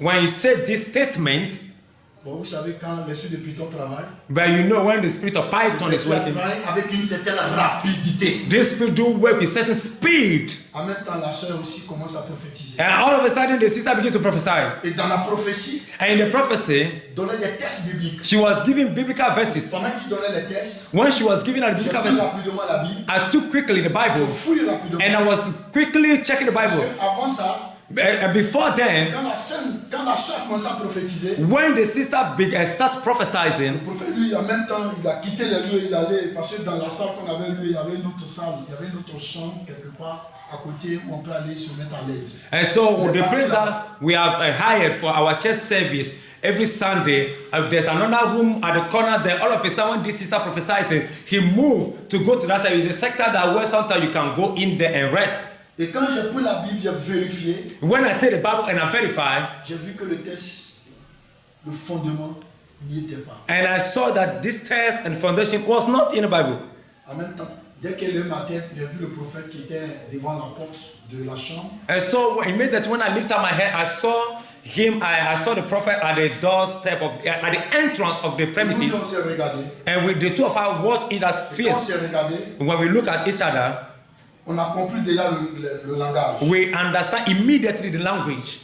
When he said this statement, bon, vous savez quand l'esprit de Python travaille. But you know when the spirit of Python is working, avec une certaine rapidité. This spirit do work with certain speed. En même temps, la sœur aussi commence à prophétiser. And all of a sudden, the sister began to prophesy. Et dans la prophétie, and in the prophecy, donnait des textes bibliques. She was giving biblical verses. Pendant qu'il donnait les textes, when she was giving her biblical verses, rapidement la Bible. I took quickly the Bible. Je fouille rapidement. And I was quickly checking the Bible. Parce que avant ça, before then, quand la sœur commençait à prophétiser, when the sister start prophesying, le prophète lui en même temps il a quitté les lieux, il allait parce que dans la salle qu'on avait lui, il y avait une autre salle, il y avait une autre chambre quelque part à côté où on peut aller se mettre à l'aise. And so the place that we have hired for our church service every Sunday, there's another room at the corner there. All of a sudden, when this sister prophesies, he moved to go to that side. It's a sector that where sometimes you can go in there and rest. Et quand j'ai pris la Bible, j'ai vérifié. When I take the Bible and I verify, j'ai vu que le test, le fondement n'y était pas. And I saw that this test and foundation was not in the Bible. En même temps, dès qu'elle est ma tête, j'ai vu le prophète qui était devant la porte de la chambre. And so immediately when I lifted my head, I saw him. I saw the prophet at the doorstep of at the entrance of the premises. And with the two of us watched each other's face. When we look at each other, on a compris déjà le langage. We understand immediately the language.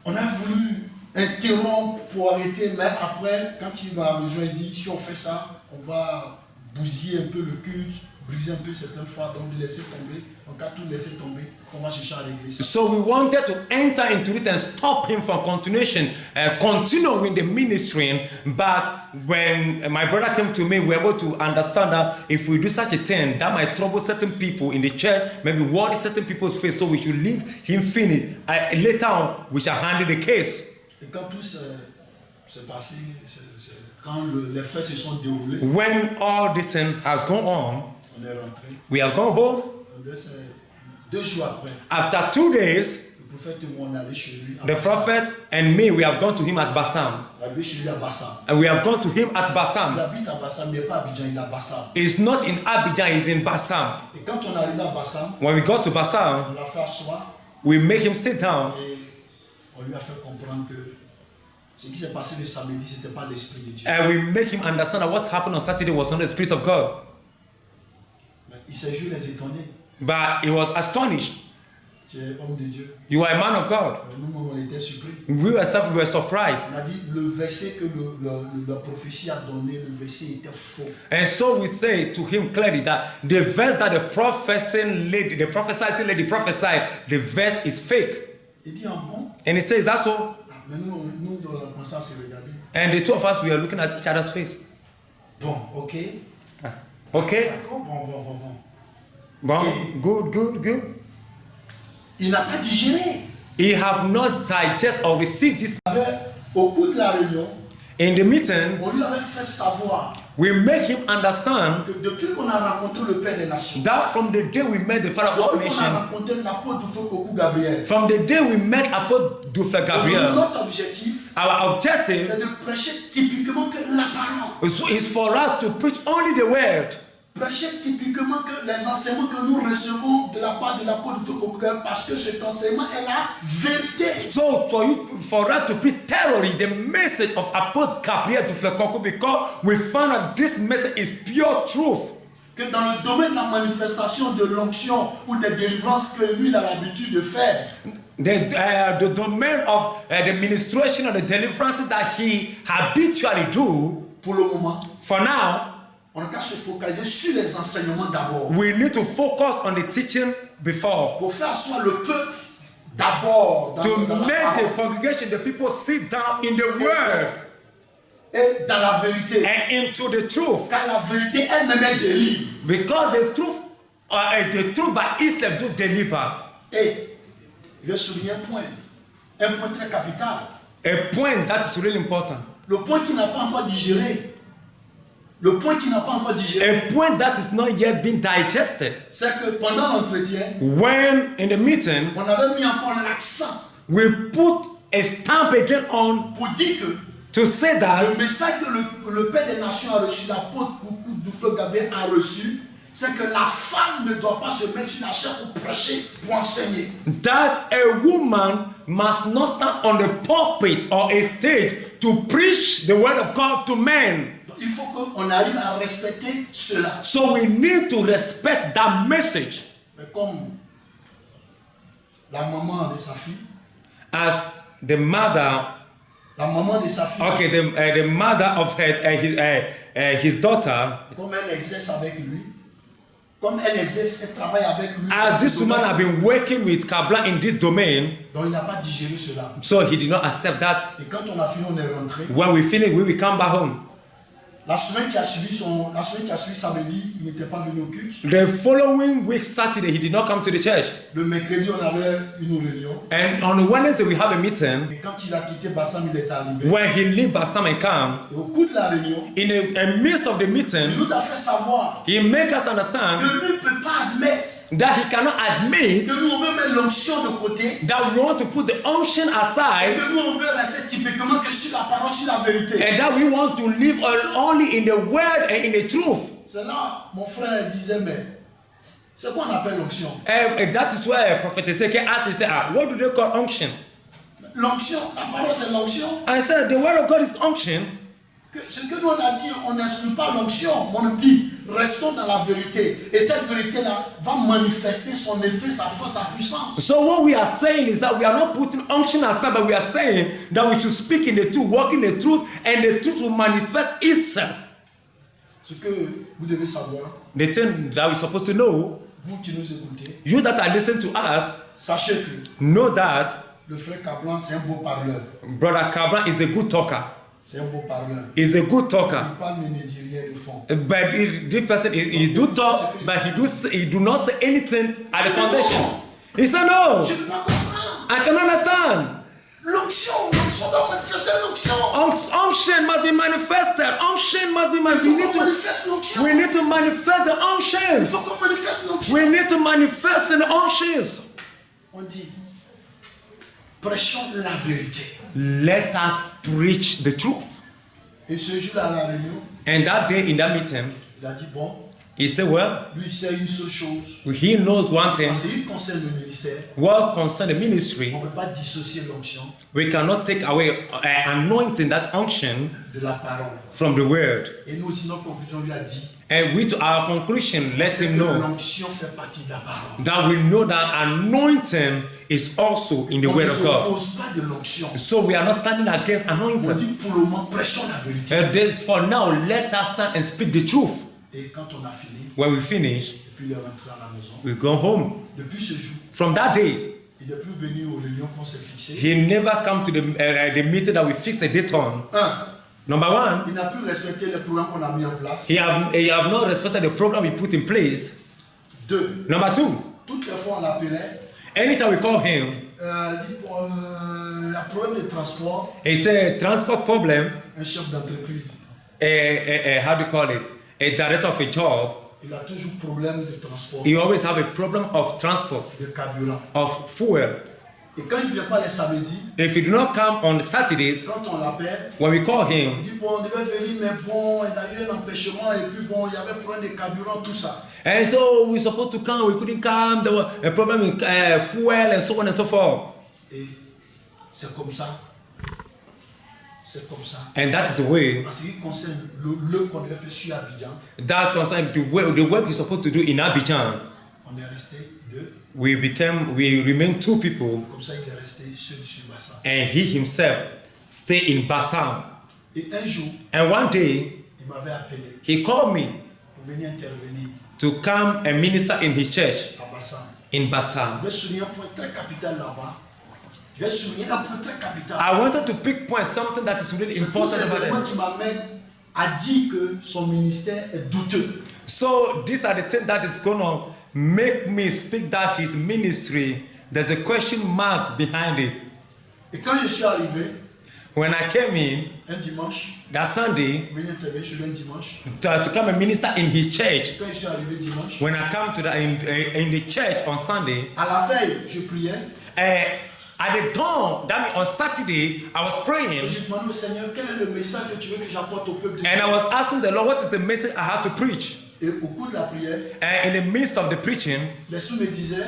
On a voulu interrompre pour arrêter, mais après, quand il m'a rejoint, il dit si on fait ça, on va bousiller un peu le culte, briser un peu certaines fois, donc de laisser tomber. On a tout laissé tomber. On va chercher à régler ça. So we wanted to enter into it and stop him from continuing the ministry. But when my brother came to me, we were able to understand that if we do such a thing, that might trouble certain people in the church, maybe worry certain people's face. So we should leave him finish. Later on, we shall handle the case. Et quand tout s'est passé, quand les faits se sont déroulés, when all this thing has gone on, on est rentré. We have gone home. 2 jours après, after 2 days, le prophète et moi on allait chez lui. The prophet and me, we have gone to him at Bassam. Chez lui à Bassam. And we have gone to him at Bassam. Il habite à Bassam, mais pas à Abidjan, il est à Bassam. He's not in Abidjan, he's in Bassam. Et quand on arrive à Bassam, when we got to Bassam, on l'a fait asseoir. We make him sit down. Et on lui a fait comprendre que ce qui s'est passé le samedi, c'était pas l'esprit de Dieu. And we make him understand that what happened on Saturday was not the Spirit of God. Mais il s'est juste les étonné. But he was astonished. Tu es homme de Dieu. You are a man of God. Nous, on était surpris. We were surprised. On a dit le verset que la prophétie a donné, le verset était faux. And so we say to him clearly that the verse that the prophesying lady prophesied, the verse is fake. Il dit bon. And he says that's so. Mais nous devons commencer à se regarder. And the two of us, we are looking at each other's face. Bon, ok. Okay. Bon, good. Il n'a pas digéré. He have not digested or received this. Au cours de la réunion, in the meeting, on lui avait fait savoir. We make him understand que depuis qu'on a rencontré le Père des Nations, that from the day we met the Father of all nations, from the day we met Apostle Duffer Gabriel, notre objectif, our objective, c'est de prêcher typiquement que la parole. Is for us to preach only the word. Prêcher typiquement que les enseignements que nous recevons de la part de l'apôtre Duffer, parce que cet enseignement est la vérité. So for us to preach thoroughly the message of Apostle Gabriel Duffer, because we found that this message is pure truth. Que dans le domaine de la manifestation de l'onction ou de délivrance que lui a l'habitude de faire. The domain of the ministration of the deliverance that he habitually do. Pour le moment. For now. on a qu'à se focaliser sur les enseignements d'abord. We need to focus on the teaching before. Pour faire asseoir le peuple d'abord dans, To dans la make parole the congregation, the people sit down in the word et dans la vérité. and into the truth. Car la vérité elle-même elle délivre. Because the truth by itself do deliver. Et je vais souligner un point très capital. A point that is really important. Le point qui n'a pas encore digéré. Le point qui n'a pas encore digéré. A point that is not yet been digested. C'est que pendant l'entretien, When in the meeting, on avait mis encore l'accent we put a stamp again on pour dire que to say that le message que le Père des Nations a reçu, l'apôtre Doufeu Gabriel a reçu, c'est que la femme ne doit pas se mettre sur la chair pour prêcher, pour enseigner. that a woman must not stand on the pulpit or a stage to preach the word of God to men. Donc, il faut qu'on arrive à respecter cela. So we need to respect that message. Mais comme la maman de sa fille, As the mother, la maman de sa fille, okay, the mother of his daughter, comme elle exerce avec lui, comme elle exerce, elle travaille avec lui. as this woman have been working with Kabla in this domain, Donc il n'a pas digéré cela. so he did not accept that. Et quand on a fini, on est rentré. When we finish, we will come back home. La semaine qui a suivi samedi, il n'était pas venu au culte. The following week, Saturday, he did not come to the church. Le mercredi, on avait une réunion. And on Wednesday, we have a meeting. Et quand il a quitté Bassam, il est arrivé. When he leave Bassam and come, Et au cours de la réunion, in a midst of the meeting, il nous a fait savoir he make us que understand lui ne peut pas admettre that he cannot admit que nous on veut mettre l'onction de côté that we want to put the unction et aside que nous on veut rester typiquement que sur la parole, sur la vérité. and that we want to live only in the word and in the truth. C'est là, mon frère disait, mais c'est quoi on appelle l'onction? And that is why Prophet Ezekiel asked, he said, what do they call unction? L'onction, la parole c'est l'onction. I said, the word of God is unction. Ce que nous on a dit, on n'exclut pas l'onction, on dit restons dans la vérité. Et cette vérité-là va manifester son effet, sa force, sa puissance. So what we are saying is that we are not putting unction aside, but we are saying that we should speak in the truth, walk in the truth, and the truth will manifest itself. Ce que vous devez savoir, The thing that we're supposed to know, vous qui nous écoutez, you that are listening to us, sachez que know that le frère Kablan, c'est un beau parleur. Brother Kablan is a good talker. C'est un beau parleur. He's a good talker. Il parle mais ne dit rien de fond. But this person, he do talk, but he do not say anything at the foundation. He said, no, Je ne peux pas comprendre. I can understand. L'onction doit manifester l'onction. Unction must be manifested. Unction must be Il manifested. faut qu'on manifeste l'onction. We need to manifest the Il unctions. faut qu'on manifeste l'onction. We need to manifest the unctions. On dit, prêchons la vérité. Let us preach the truth. Et ce jour-là à la réunion, And that day in that meeting, il a dit, bon, he said, well, lui il sait une seule chose. he knows one thing. Parce qu'il concerne le ministère, What concerns the ministry, on ne peut pas dissocier l'onction we cannot take away anointing, that unction, de la parole. from the word. Et nous aussi, notre conclusion lui a dit, And we, to our conclusion, let c'est him que know l'onction fait partie de la parole. that we know that anointing is also in the On ne word of God. s'oppose pas de l'onction. So we are not standing against On anointing. dit pour le moment, prêchons la vérité. For now, let us stand and speak the truth. Et quand on a fini, When we finish, et puis il est rentré à la maison, we go home. depuis ce jour, From that day, il n'est plus venu aux réunions qu'on s'est fixées. he never come to the meeting that we fixed a date on. Number one, Il n'a plus respecté les programmes qu'on a mis en place. he have not respected the program we put in place. 2. Number two, Toutes les fois on l'appelait, anytime we call him, dit il y a problème de transport, he said transport problem, un chef d'entreprise. how do you call it? A director of a job, Il a toujours problème de transport, you always have a problem of transport, de carburant. of fuel. Et quand il ne vient pas les samedis, If you do not come on Saturdays, quand on l'appelle, when we call him, il dit bon, on devait venir, mais bon, il y a eu un empêchement, et puis bon, il y avait problème de carburant, tout ça. and so we supposed to come, we couldn't come, there was a problem with fuel and so on and so forth. Et c'est comme ça. C'est comme ça. And that is the way En ce qui concerne l'œuvre qu'on devait faire sur Abidjan, that concerns the work you're supposed to do in Abidjan. on est resté 2. We remain two people, Comme ça, il est resté seul sur Bassin. and he himself stay in Bassam. Et un jour, And one day, il m'avait appelé. he called me venir intervenir to come and minister in his church à Bassam. in Bassam. Je vais souligner un point très capital là-bas. Je vais souligner un point très capital. I wanted to pick point something that is really C'est tous important ces about éléments them. qui m'amènent à dire que son ministère est douteux. So these are the things that is going to make me speak that his ministry, there's a question mark behind it. Et quand je suis arrivé, When I came in un dimanche, that Sunday je venais intervenir chez lui un dimanche. to come and minister in his church, Quand je suis arrivé dimanche, when I come to in the church on Sunday, à la veille, je priais at the dawn, that means on Saturday, I was et praying j'ai demandé au Seigneur quel est le message que tu veux que j'apporte au peuple de and I Dieu. was asking the Lord, what is the message I have to preach? Et au cours de la prière, And in the midst of the preaching, l'Esprit me disait,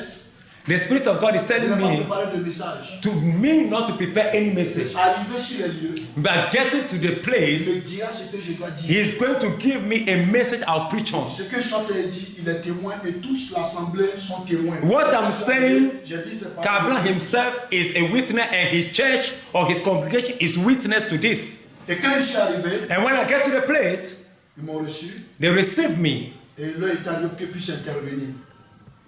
the Spirit of God is il telling n'a pas me préparé de message. to me not to prepare any message, Arrivé sur les lieux, but getting to the il place, me dira ce que je dois dire. He's going to give me a message I'll preach on. Ce que Chantal dit, il est témoin et toute l'assemblée sont témoins. What I'm saying, j'ai dit c'est pas Kabla himself is a witness and his church or his congregation is witness to this. Et quand je suis arrivé, And when I get to the place, ils m'ont reçu they receive me. et l'heure est arrivée pour que je puisse intervenir.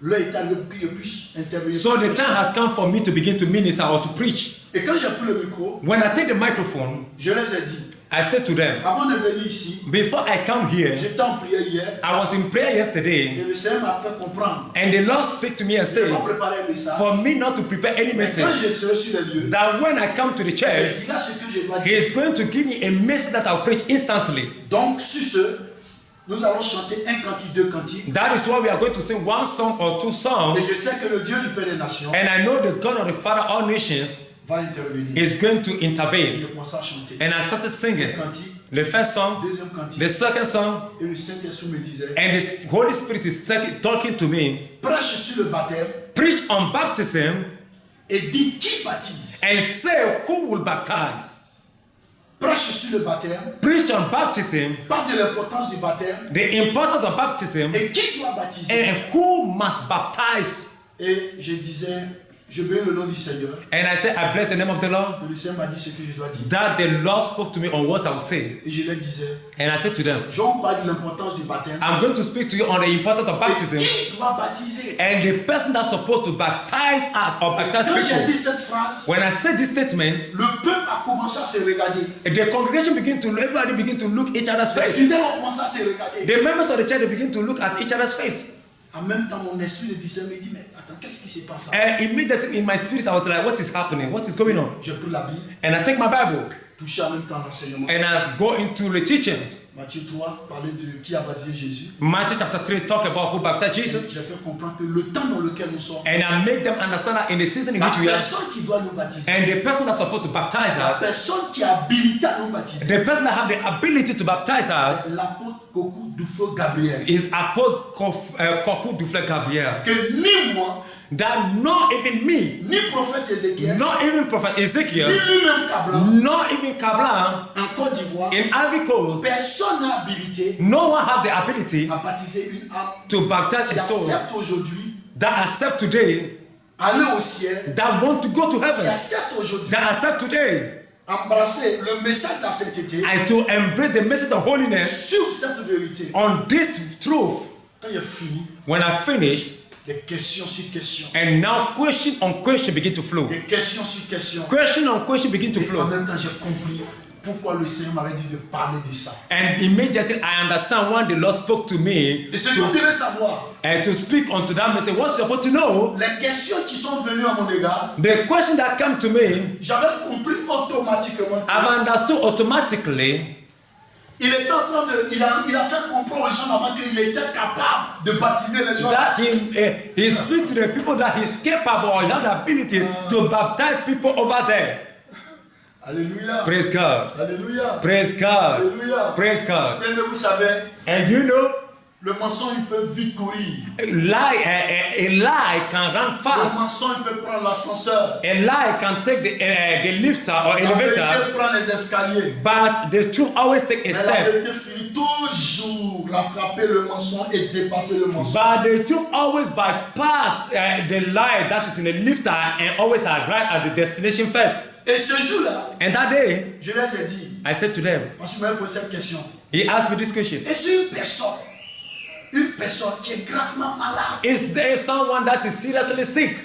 L'heure est arrivée pour que je puisse intervenir. So the time has come for me to begin to minister or to preach. Et quand j'ai pris le micro, When I take the microphone, je les ai dit, I said to them, avant de venir ici, before I come here, j'étais en prière hier I was in prayer et yesterday, le Seigneur m'a fait comprendre. and the Lord spoke to me and Je n'ai said, pas préparé un message. for me not to prepare any Mais quand message, je serai sur les lieux, that when I come to the il church, dira ce que je dois He dire. is going to give me a message that I'll preach instantly. Donc, sur ce, nous allons chanter un cantique, deux cantiques. That is why we are going to sing one song or two songs. Et je sais que le Dieu du Père des Nations And I know the God of the Father of all nations va intervenir. is going to Et intervene. je commence à chanter. And I started singing Un cantique, the first song, deuxième cantique. the second song, Et le Saint-Esprit me disait, and the Holy Spirit is talking to me. prêche sur le baptême Preach on baptism et dis qui baptise. and say who will baptize. Prêche sur le baptême, Preach on baptism, parle de l'importance du baptême the importance of baptism, et qui doit baptiser. and who must baptize. Et je disais, je bénis le nom du Seigneur. And I said, I bless the name of the Lord. Et le Seigneur m'a dit ce que je dois dire. That the Lord spoke to me on what I will say. Et je leur disais, And I said to them, je vous parle de l'importance du baptême. I'm going to speak to you on the importance of Et baptism. qui doit baptiser. And the person that's supposed to baptize us or baptize Quand j'ai dit people. cette phrase, When I said this statement, le peuple a commencé à se regarder. the congregation everybody begin to look each other's Les face. fidèles ont commencé à se regarder. The members of the church they begin to look at each other's face. En même temps, mon esprit de discernement me dit, mais attends, qu'est-ce qui se passe? And immediately in my spirit, I was like, what is happening? What is going on? J'ai pris la Bible, And I take my Bible touché en même temps l'enseignement. and I go into the teaching. Matthieu 3 parlait de qui a baptisé Jésus. Matthew chapter 3 talk about who baptized Jesus. J'ai fait comprendre que le temps dans lequel nous sommes, And I make them understand that in the season in la which we are, personne qui doit nous baptiser, and the person that's supposed to baptize la us, personne qui est habilitée à nous baptiser, the person that have the ability to baptize us, c'est l'apôtre Kokou Dufo Gabriel. is Apostle Koku Dufle Gabriel. Que ni moi, That not even me, ni prophète Ézéchiel, not even Prophet ni Ezekiel, lui-même Kablan, not even Kablan en Côte d'Ivoire, in Ivory Coast, personne n'a habilité no one have the ability à baptiser une âme to baptize qui a soul accepte aujourd'hui that accept today, aller au ciel, that want to go to qui heaven, accepte aujourd'hui that accept today, embrasser le message de la sainteté and to embrace the message of holiness sur cette vérité. on this truth. Quand il a fini, When I finish, des questions sur questions, and now question on question begin to flow. des questions sur questions. Question on question begin to Et en flow. même temps, j'ai compris pourquoi le Seigneur m'avait dit de parler de ça. And immediately I understand when the Lord spoke to me Et ce que vous devez savoir, and to speak unto that message. What you're supposed to know, les questions qui sont venues à mon égard, the question that come to me, j'avais compris automatiquement. I've understood automatically Il était en train de, il a fait comprendre aux gens là-bas qu'il était capable de baptiser les gens. that he speaks to the people that he's capable or he has the ability to baptize people over there. Alléluia. Praise God. Alléluia. Praise God. Alléluia. Praise God. Mais vous savez, And you know, le mensonge il peut vite courir. a lie can run Le fast. mensonge il peut prendre l'ascenseur. A lie can take the lifter or La vérité elevator, prend les escaliers. but the truth always take a Mais la step. vérité finit toujours rattraper le mensonge et dépasser le mensonge. But the truth always bypass the lie that is in the lifter and always arrive at the destination first. Et ce jour-là, And that day, je les ai dit, I said to them, parce que je m'avais posé cette question. he asked me this question. Et si une personne une personne qui est gravement malade, Is there someone that is seriously sick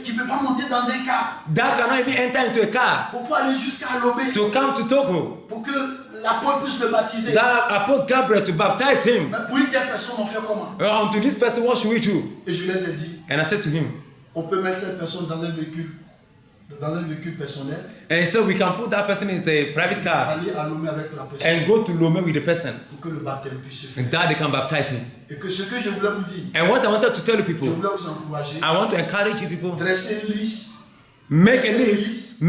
qui ne peut pas monter dans un car that cannot even enter into a car pour pouvoir aller jusqu'à Lomé, to come to Togo? pour que l'apôtre puisse le baptiser? That Apostle Gabriel to baptize him. Mais pour une telle personne, on fait comment? Unto this person, what should we do? Et je les ai dit, And I said to him, on peut mettre cette personne dans un véhicule personnel, and so we can put that person in a private car aller à Lomé avec la personne and go to Lomé with the person, pour que le baptême puisse se faire. and that they can baptize him. Et que ce que je voulais vous dire, And what I wanted to tell you je people, voulais vous encourager, I want to encourage you people, dressez une liste, make a list,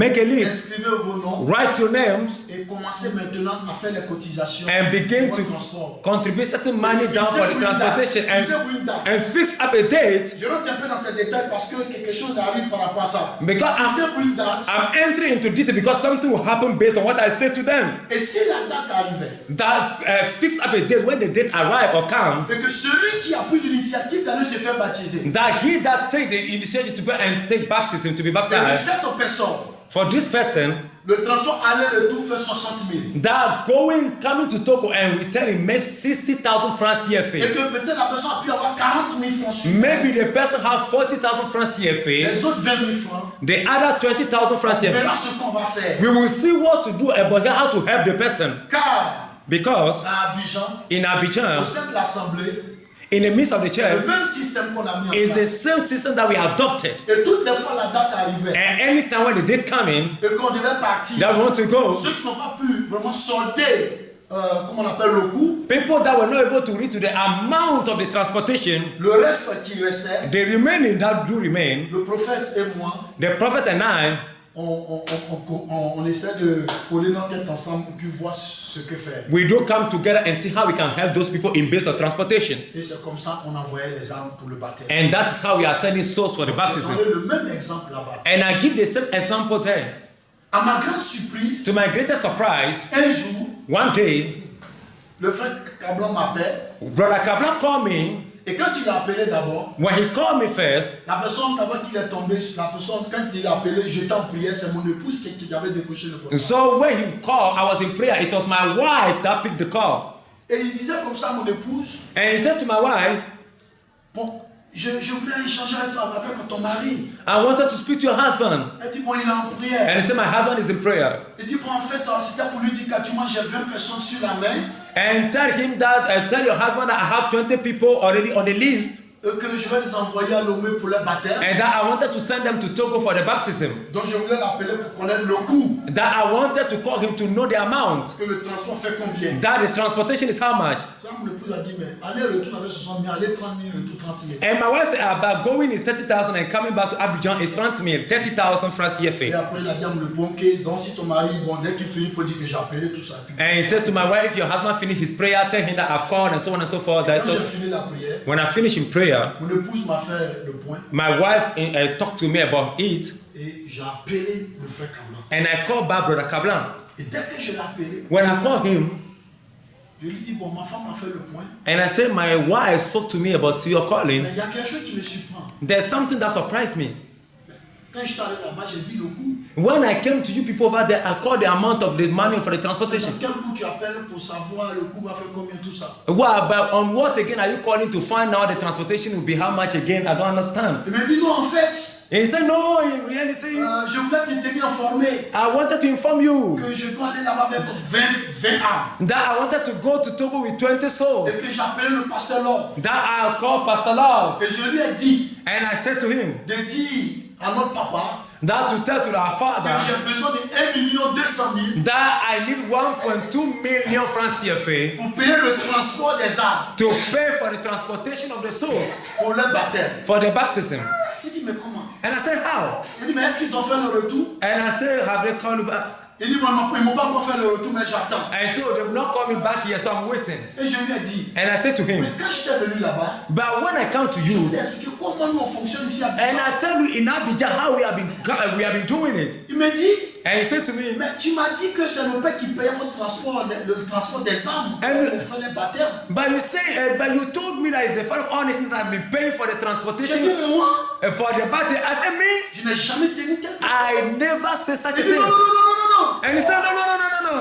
inscrivez vos noms write your names, et commencez maintenant à faire les cotisations and begin pour to le transport. contribute certain money down for the transportation Fixez-vous une date. and fix up a date. Je rentre un peu dans ces détails parce que quelque chose arrive par rapport à ça. Because Fixez-vous une date. I'm entering into detail because something will happen based on what I say to them. Et si la date arrivait, That fix up a date when the date arrive or come, et que celui qui a pris l'initiative d'aller se faire baptiser, that he that take the initiative to go and take baptism to be et que baptized, cette personne, for this person, le transport aller-retour fait 60 000. that coming to Togo and returning makes 60,000 francs Et CFA. que peut-être la personne a pu avoir 40 000 francs sur Maybe the person have 40,000 francs CFA, les autres 20 000 francs. the other 20,000 francs On CFA. verra ce qu'on va faire. We will see what to do about how to help the person. Car Because à Abidjan, in au Abidjan, sein de l'Assemblée, in the midst of the le church, même système qu'on a mis en is the place. same system that we adopted. Et toutes les fois la date arrivait And anytime when the date coming, et qu'on devait partir, that we want to go, ceux qui n'ont pas pu vraiment solder, comment on appelle le coût, people that were not able to reach to the amount of the transportation, le reste qui restait, the remaining that do remain, le prophète et moi, the prophet and I, on essaie de coller nos têtes ensemble et puis voir ce que faire. we do come together and see how we can help those people in base of transportation. Et c'est comme ça qu'on envoyait les armes pour le baptême. And that is how we are sending souls for the J'ai baptism. donné le même exemple là-bas. And I give the same example there. À ma grande surprise, To my greatest surprise, un jour, one day, le frère Cablan m'appelle Brother Kablan called me. et quand il a appelé d'abord, When he called me first, la personne d'abord qu'il est tombé, la personne quand il a appelé, j'étais en prière, c'est mon épouse qui avait décroché le portable. so when he called, I was in prayer. It was my wife that picked the call. Et il disait comme ça à mon épouse, And he said to my wife, bon, je voulais échanger avec toi, avec ton mari. I wanted to speak to your husband. Elle dit, bon, il est en prière. And he said, my husband is in prayer. Il dit, bon, en fait, c'était pour lui dire qu'actuellement j'ai 20 personnes sur la main And tell him that, tell your husband that I have 20 people already on the list. et que je vais les envoyer à Lomé pour leur baptême. And that I wanted to send them to Togo for the baptism. Donc je voulais l'appeler pour connaître le coût. That I wanted to call him to know the amount. Que le transport fait combien. That the transportation is how much. Ça, mon épouse a dit, mais aller-retour avec 60 000, aller 30 000, retour 30 000. And my wife said about going is 30,000 and coming back to Abidjan is 30,000 francs Et CFA. après, il a dit à mon épouse, ok, donc si ton mari, bon, dès qu'il finit, il faut dire que j'ai appelé, tout ça. Puis, And he said to my wife, your husband finished his prayer, tell him that I've called and so on and so forth. quand j'ai fini la prière, When I finish in prayer, mon épouse m'a fait le point my wife talked to me about it, et j'ai appelé le frère Cablan. and I called back Brother Kablan. Et dès que je l'ai appelé, When I called him, je lui dis, bon, ma femme m'a fait le point, and I said, my wife spoke to me about your calling, mais il y a quelque chose qui me surprend. there's something that surprised me. Quand je suis allé là-bas, j'ai dit le coût. When I came to you people over there, I called the amount of the money for the C'est transportation. dans quel coût tu appelles pour savoir le coût va faire combien, tout ça. Well, but on what again are you calling to find out the transportation will be how much again? I don't understand. Il m'a dit, non, en fait, And he said, no, in reality, je voulais te tenir informé I wanted to inform you que je dois aller là-bas avec 20 âmes. that I wanted to go to Togo with 20 souls. Et que j'ai appelé le pasteur Lord. That I called Pastor Love. Et je lui ai dit And I said to him de dire à notre papa that to tell to our que father j'ai besoin de 1 200 000 that I need 1.2 million francs CFA pour payer le transport des âmes to pay for the transportation of the souls pour leur baptême. for the baptism. Il dit, mais comment? And I said, how? Il dit, mais est-ce qu'ils t'ont fait le retour? And I said, have they called you back? Il dit, bon, ils ne m'ont pas encore fait le retour, mais j'attends. And so they've not called me back here, so I'm waiting. Et je lui ai dit, And I said to him, mais quand j'étais venu là-bas, but when I come to je you, vous ai expliqué comment nous on fonctionne ici à and Abidjan. I tell you in Abidjan how we have been doing it. Il me dit, And he said to me, mais tu m'as dit que c'est le père qui paye votre transport, le transport des âmes, And- pour faire les baptêmes. but you say, but you told me that it's the Father of honesty that I've been paying for the J'ai transportation dit, moi, for the baptism. I said, me? je n'ai jamais tenu tel. I never say such a Il dit, non, thing. non, non, non, non, non. And he said, no, no, no, no, no, no.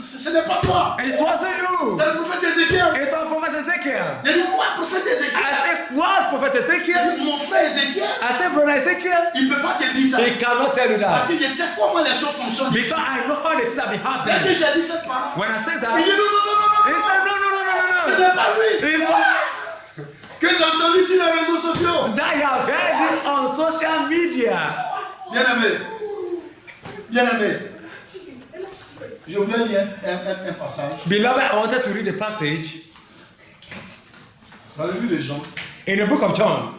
Ce n'est pas toi. It wasn't you. C'est le prophète Ézéchiel. It was Prophet Ezekiel. Il dit quoi, prophète Ézéchiel? I said, what, Prophet Ezekiel? Mon frère Ézéchiel, I said, brother Ezekiel, il ne peut pas te dire ça. he cannot tell you Parce that. que je sais comment les choses fonctionnent. Because I know how the things that be Dès que happening. j'ai dit cette parole, When I said il dit that, non, non, non, non, he non, said, no, no, no, no, non, ce no, n'est pas lui. no. It was Que j'ai entendu sur les réseaux sociaux. that you have heard it on social media. Bien-aimé, bien-aimé, je voulais lire un passage Beloved, I wanted to read the passage dans le livre de Jean, in the book of John.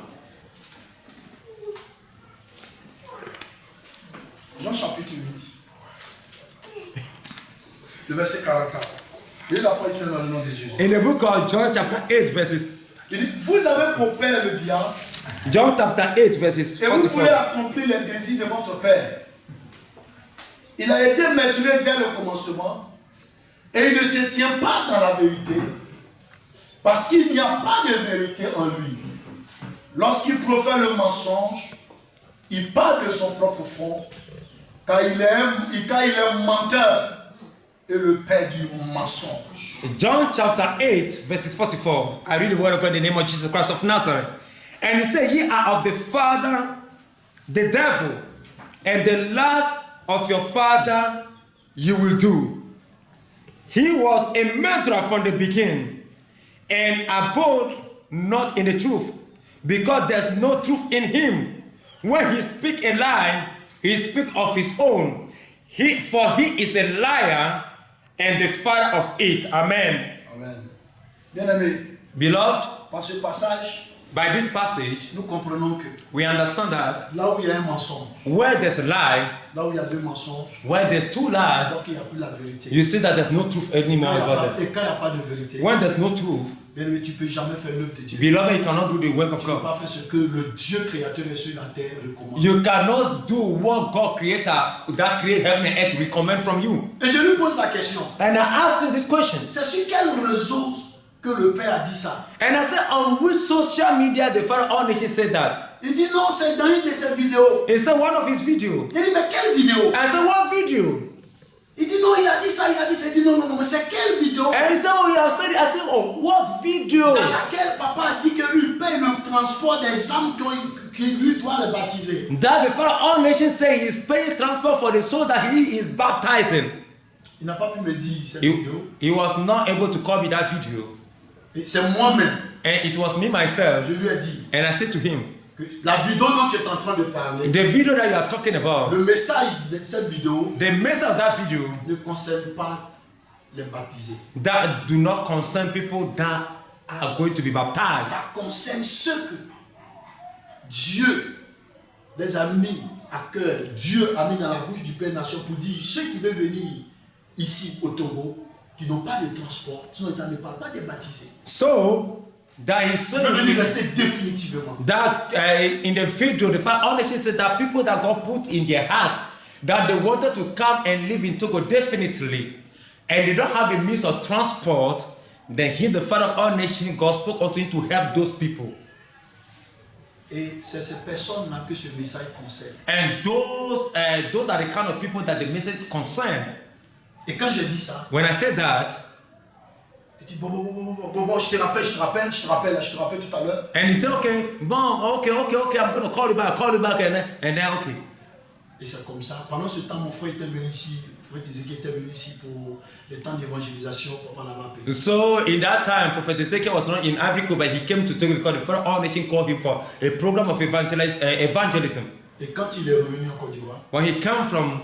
Jean chapitre 8, le verset 44. Et là, il s'est dans le nom de Jésus. In the book of John chapter 8 verses. Il dit, vous avez pour père le diable, John chapter 8 verses et vous voulez 44. accomplir les désirs de votre père. Il a été maîtrisé dès le commencement, et il ne se tient pas dans la vérité, parce qu'il n'y a pas de vérité en lui. Lorsqu'il profère le mensonge, il parle de son propre fond, car il est menteur et le père du mensonge. John chapter 8 verses 44. I read the word of God in the name of Jesus Christ of Nazareth. And he said, ye are of the father, the devil, and the lust of your father you will do. He was a murderer from the beginning, and abode not in the truth, because there's no truth in him. When he speak a lie, he speak of his own. For he is a liar and the father of it. Amen. Amen. Bien-aimé, Beloved, par ce passage, by this passage, nous comprenons que we understand that là où il y a un mensonge, where there's a lie, là où il y a deux mensonges, where there's two lies, alors qu'il n'y a plus la vérité. you see that there's no truth anymore about it. Et quand il n'y a pas de vérité, When there's no truth, bien-aimé, tu ne peux jamais faire l'œuvre de Dieu. beloved, you cannot do the work of Tu ne peux God. pas faire ce que le Dieu créateur des cieux et de la terre recommande. You cannot do what God creator that create heaven and earth recommend from you. Et je lui pose la question. And I asked him this question. C'est sur quel réseau que le Père a dit ça? And I said, on which social media the Father all nations said that? Il dit non, c'est dans une de ses vidéos. He said one of his videos. Il dit mais quelle vidéo? I said, what video? Il dit non, il a dit ça, il a dit ça. Il dit non, non, non, mais c'est quelle vidéo? And he said, oh, you have said it. I said, oh, what video? Dans laquelle papa a dit qu'il paye le transport des âmes qui lui doit les baptiser. That the Father all nations say he's paying transport for the soul that he is baptizing. Il n'a pas pu me dire cette vidéo. He was not able to copy that video. Et c'est moi-même. And it was me myself. Je lui ai dit And I said to him, que la vidéo dont tu es en train de parler, the video that you are talking about, le message de cette vidéo the message of that video ne concerne pas les baptisés. that do not concern people that are going to be baptized. Ça concerne ceux que Dieu les a mis à cœur. Dieu a mis dans la bouche du Père Nation pour dire ceux qui veulent venir ici au Togo, qui n'ont pas de transport, sinon ils ne parlent pas des baptisés. So that he's Ils veulent venir saying rester définitivement. that in the video, the Father all nations said that people that God put in their heart that they wanted to come and live in Togo definitely, and they don't have a means of transport, then he, the Father of all nations, God spoke unto him to help those people. Et c'est ces personnes-là que ce message concerne. And those are the kind of people that the message concern. Et quand j'ai dit ça, When I said that, il dit bon, je te rappelle tout à l'heure. and he said, okay, mom, okay, I'm going to call you back, and then okay. Et c'est comme ça. Pendant ce temps, mon frère était venu ici. Mon frère Ezekiel était venu ici pour le temps d'évangélisation. Papa l'avait appelé. So in that time, Prophet Ezekiel was not in Africa, but he came to Togo because the Father all nation called him for a program of evangelism. Et quand il est revenu en Côte d'Ivoire, When he came from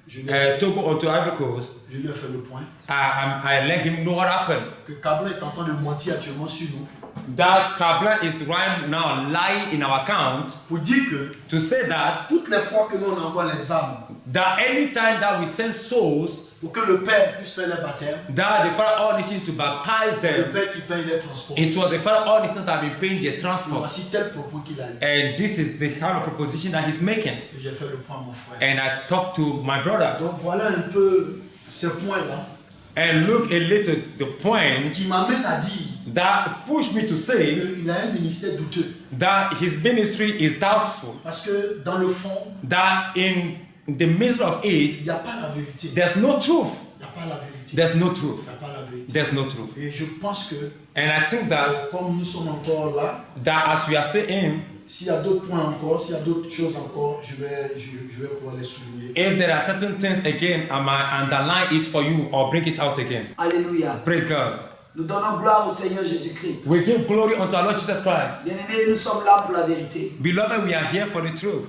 je lui ai Togo onto Ivory Coast, je lui ai fait le point I let him know what happened. que Kabla est en train de mentir actuellement sur nous That Kabla is right now lying in our account pour dire que to say that toutes les fois que nous on envoie les âmes anytime that we send souls, pour que le Père puisse faire les baptêmes, that the Father all nation to baptize le them, Père qui paye les transports. it was the Father all nation that have been paying their transport. Voici tel propos qu'il a eu. And this is the kind of proposition that he's making. Et j'ai fait le point à mon frère. And I talked to my brother. Donc voilà un peu ce point-là And look a little the point qui m'amène à dire that pushed me to say qu'il a un ministère douteux. that his ministry is doubtful. Parce que dans le fond, That in in the middle of it, il n'y a pas la vérité. there's no truth. Il n'y a pas la vérité. There's no Il truth. n'y a pas la vérité. There's no truth. Et je pense que, And I think that comme nous sommes encore là, as we are saying, s'il y a d'autres points encore, s'il y a d'autres choses encore, je vais pouvoir les souligner. if there are certain things again, I might underline it for you or bring it out again. Alléluia. Praise God. Nous donnons gloire au Seigneur Jésus-Christ. We give glory unto our Lord Jesus Christ. Bien-aimés, nous sommes là pour la vérité. Beloved, we are here for the truth.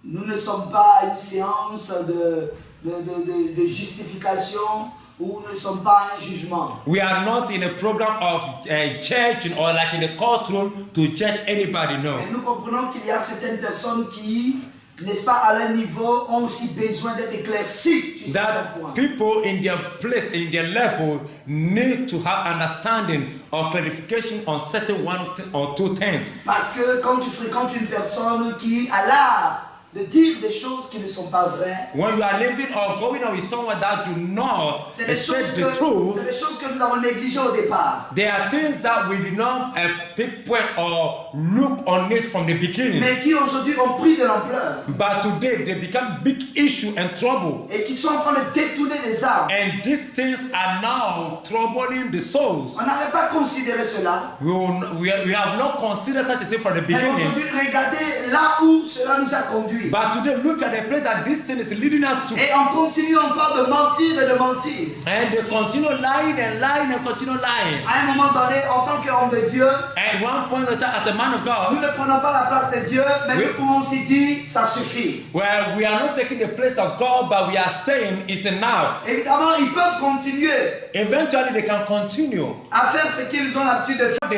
Nous ne sommes pas une séance de justification ou nous ne sommes pas un jugement. We are not in a program of church or like in a courtroom to judge anybody, no. Mais nous comprenons qu'il y a certaines personnes qui, n'est-ce pas, à leur niveau, ont aussi besoin d'être éclaircies sur certains That points. people in their place, in their level, need to have understanding or clarification on certain one or two things. Parce que quand tu fréquentes une personne qui a l'art de dire des choses qui ne sont pas vraies, When you are living or going out with someone that do not c'est des say choses the truth, que nous avons négligées au départ. there are things that we did not pinpoint or look on it from the beginning. Mais qui aujourd'hui ont pris de l'ampleur But today they become big issue and trouble. et qui sont en train de détourner les âmes. And these things are now troubling the souls. On n'avait pas considéré cela. We have not considered such a thing from the Mais beginning. aujourd'hui, regardez là où cela nous a conduit. But today, look at the place that this thing is leading us to. Et on continue encore de mentir et de mentir. And they continue lying and lying and continue lying. À un moment donné, en tant qu'homme de Dieu, At one point in time, as a man of nous God, ne prenons pas la place de Dieu, mais Oui. nous pouvons aussi dire, ça suffit. where we are not taking the place of God, but we are saying it's enough. Évidemment, ils peuvent continuer Eventually, they can continue. à faire ce qu'ils ont l'habitude de faire.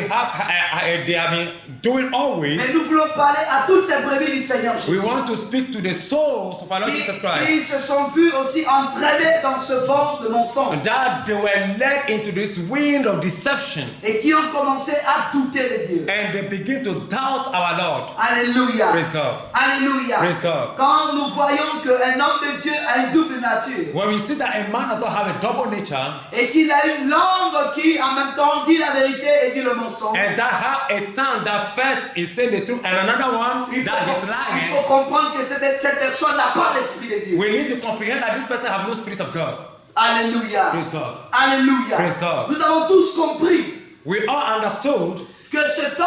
They have been doing always. Mais nous voulons parler à toutes ces brebis du Seigneur We Jésus. want to speak to the souls of our Lord Jesus Christ. Qui se sont vus aussi entraînés dans ce vent de mensonges. That they were led into this wind of deception. Et qui ont commencé à douter de Dieu. And they begin to doubt our Lord. Alléluia. Praise God. Alléluia. Praise God. Quand nous voyons qu'un homme de Dieu a une double nature When we see that a man of God have a double nature, et qu'il a une langue qui en même temps dit la vérité et dit le mensonge, and that have a tongue that first is saying the truth and another one il that is faut lying, comprendre que cette personne n'a pas l'esprit de Dieu. we need to comprehend that this person have no spirit of God. Alléluia. Praise God. Alléluia. Praise God. Nous avons tous compris We all understood que cet homme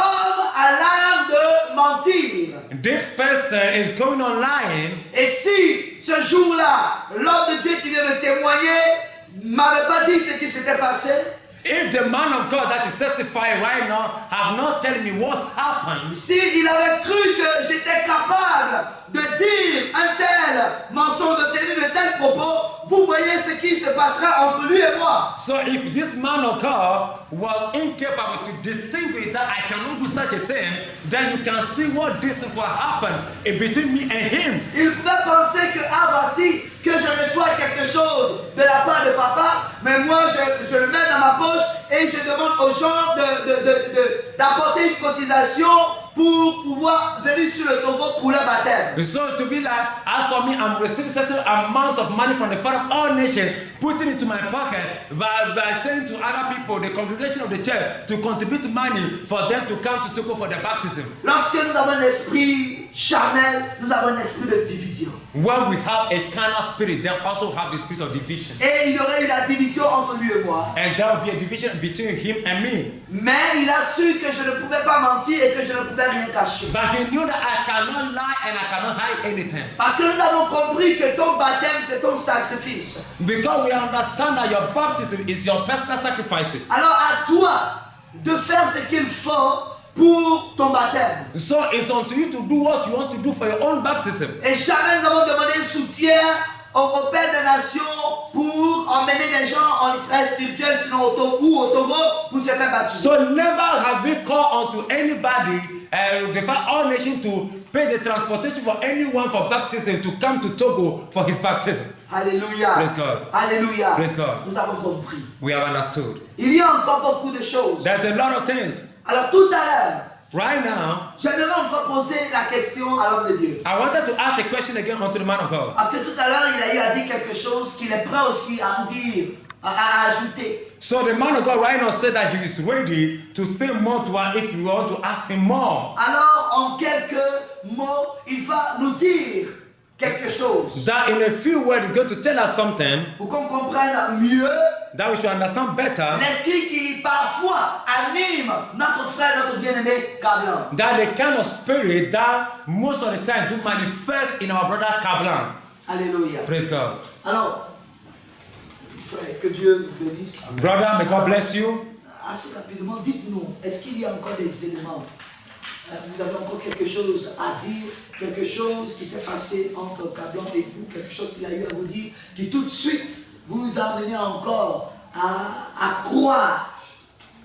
a l'art de mentir. this person is going on lying, Et si ce jour-là, l'homme de Dieu qui vient de témoigner m'avait pas dit ce qui s'était passé, if the man of God that is testifying right now have not tell me what happened, si il avait cru que j'étais capable de dire un tel mensonge, de tenir de tels propos, vous voyez ce qui se passera entre lui et moi. so if this man of God was incapable to distinguish that I cannot do such a thing, then you can see what distance will happen in between me and him. Il pouvait penser que, ah voici, que je reçois quelque chose de la part de papa, mais moi je le mets dans ma poche et je demande aux gens d'apporter une cotisation pour pouvoir venir sur le Togo pour le baptême. So to be like, as for me, I'm receiving certain amount of money from the Father of all nations, putting it to my pocket by saying to other people, the congregation of the church, to contribute money for them to come to Togo for their baptism. Lorsque nous avons un esprit charnel, nous avons un esprit de division. When we have a carnal spirit, then also have the spirit of division. Et il y aurait eu la division entre lui et moi. And there will be a division between him and me. Mais il a su que je ne pouvais pas mentir et que je ne pouvais rien cacher. But he knew that I cannot lie and I cannot hide anything. Parce que nous avons compris que ton baptême, c'est ton sacrifice. Because we understand that your baptism is your personal sacrifices. Alors à toi de faire ce qu'il faut pour ton baptême. So it's on to you to do what you want to do for your own baptism. Et jamais nous avons demandé un soutien au Père des Nations pour emmener des gens en Israël spirituel, sinon au Togo, pour se faire baptiser. So never have we called unto anybody, the all nations, to pay the transportation for anyone for baptism to come to Togo for his baptism. Alléluia. Praise God. Alléluia. Praise God. Nous avons compris. We have understood. Il y a encore beaucoup de choses. There's a lot of things. Alors tout à l'heure, Right now, j'aimerais encore poser la question à l'homme de Dieu. I wanted to ask a question again unto the man of God. Parce que tout à l'heure, il a eu à dire quelque chose qu'il est prêt aussi à me dire, à ajouter. So the man of God right now said that he is ready to say more to us if you want to ask him more. Alors, en quelques mots, il va nous dire quelque chose. That in a few words is going to tell us something Pour qu'on comprenne mieux that we should understand better. l'esprit qui parfois anime notre frère, notre bien-aimé Kablan. That the kind of spirit that most of the time do manifest in our brother Kablan. Alléluia. Praise God. Alors, frère, que Dieu vous bénisse. Brother, may God bless you. Assez rapidement, dites-nous, est-ce qu'il y a encore des éléments? Vous avez encore quelque chose à dire, quelque chose qui s'est passé entre Kablan et vous, quelque chose qu'il a eu à vous dire, qui tout de suite vous a amené encore à croire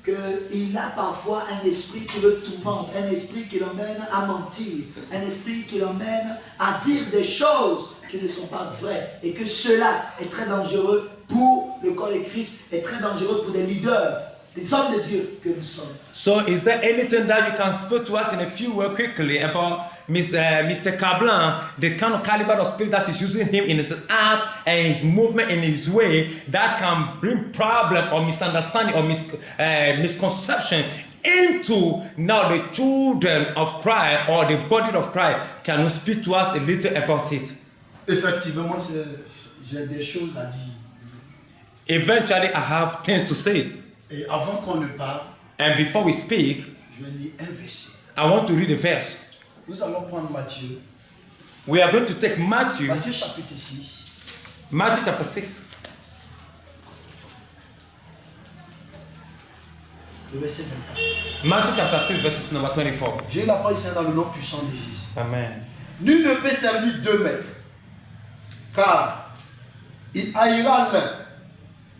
qu'il a parfois un esprit qui le tourmente, un esprit qui l'emmène à mentir, un esprit qui l'emmène à dire des choses qui ne sont pas vraies, et que cela est très dangereux pour le corps de Christ, est très dangereux pour des leaders, des hommes de Dieu que nous sommes. So, is there anything that you can speak to us in a few words quickly about Mr. Kablan, the kind of caliber of spirit that is using him in his act and his movement in his way that can bring problem or misunderstanding or misconception into now the children of Christ or the body of Christ? Can you speak to us a little about it? Effectivement, j'ai des choses à dire. Eventually, I have things to say. Et avant qu'on ne parle, And before we speak, je vais lire un verset. I want to read a verse. Nous allons prendre Matthieu. We are going to take Matthew Chapitre 6. Matthew chapter 6. Le verset 24. Matthew chapter 6, verses number 24. J'ai la parole ici dans le nom puissant de Jésus. Amen. Nul ne peut servir deux maîtres, car il haïra l'un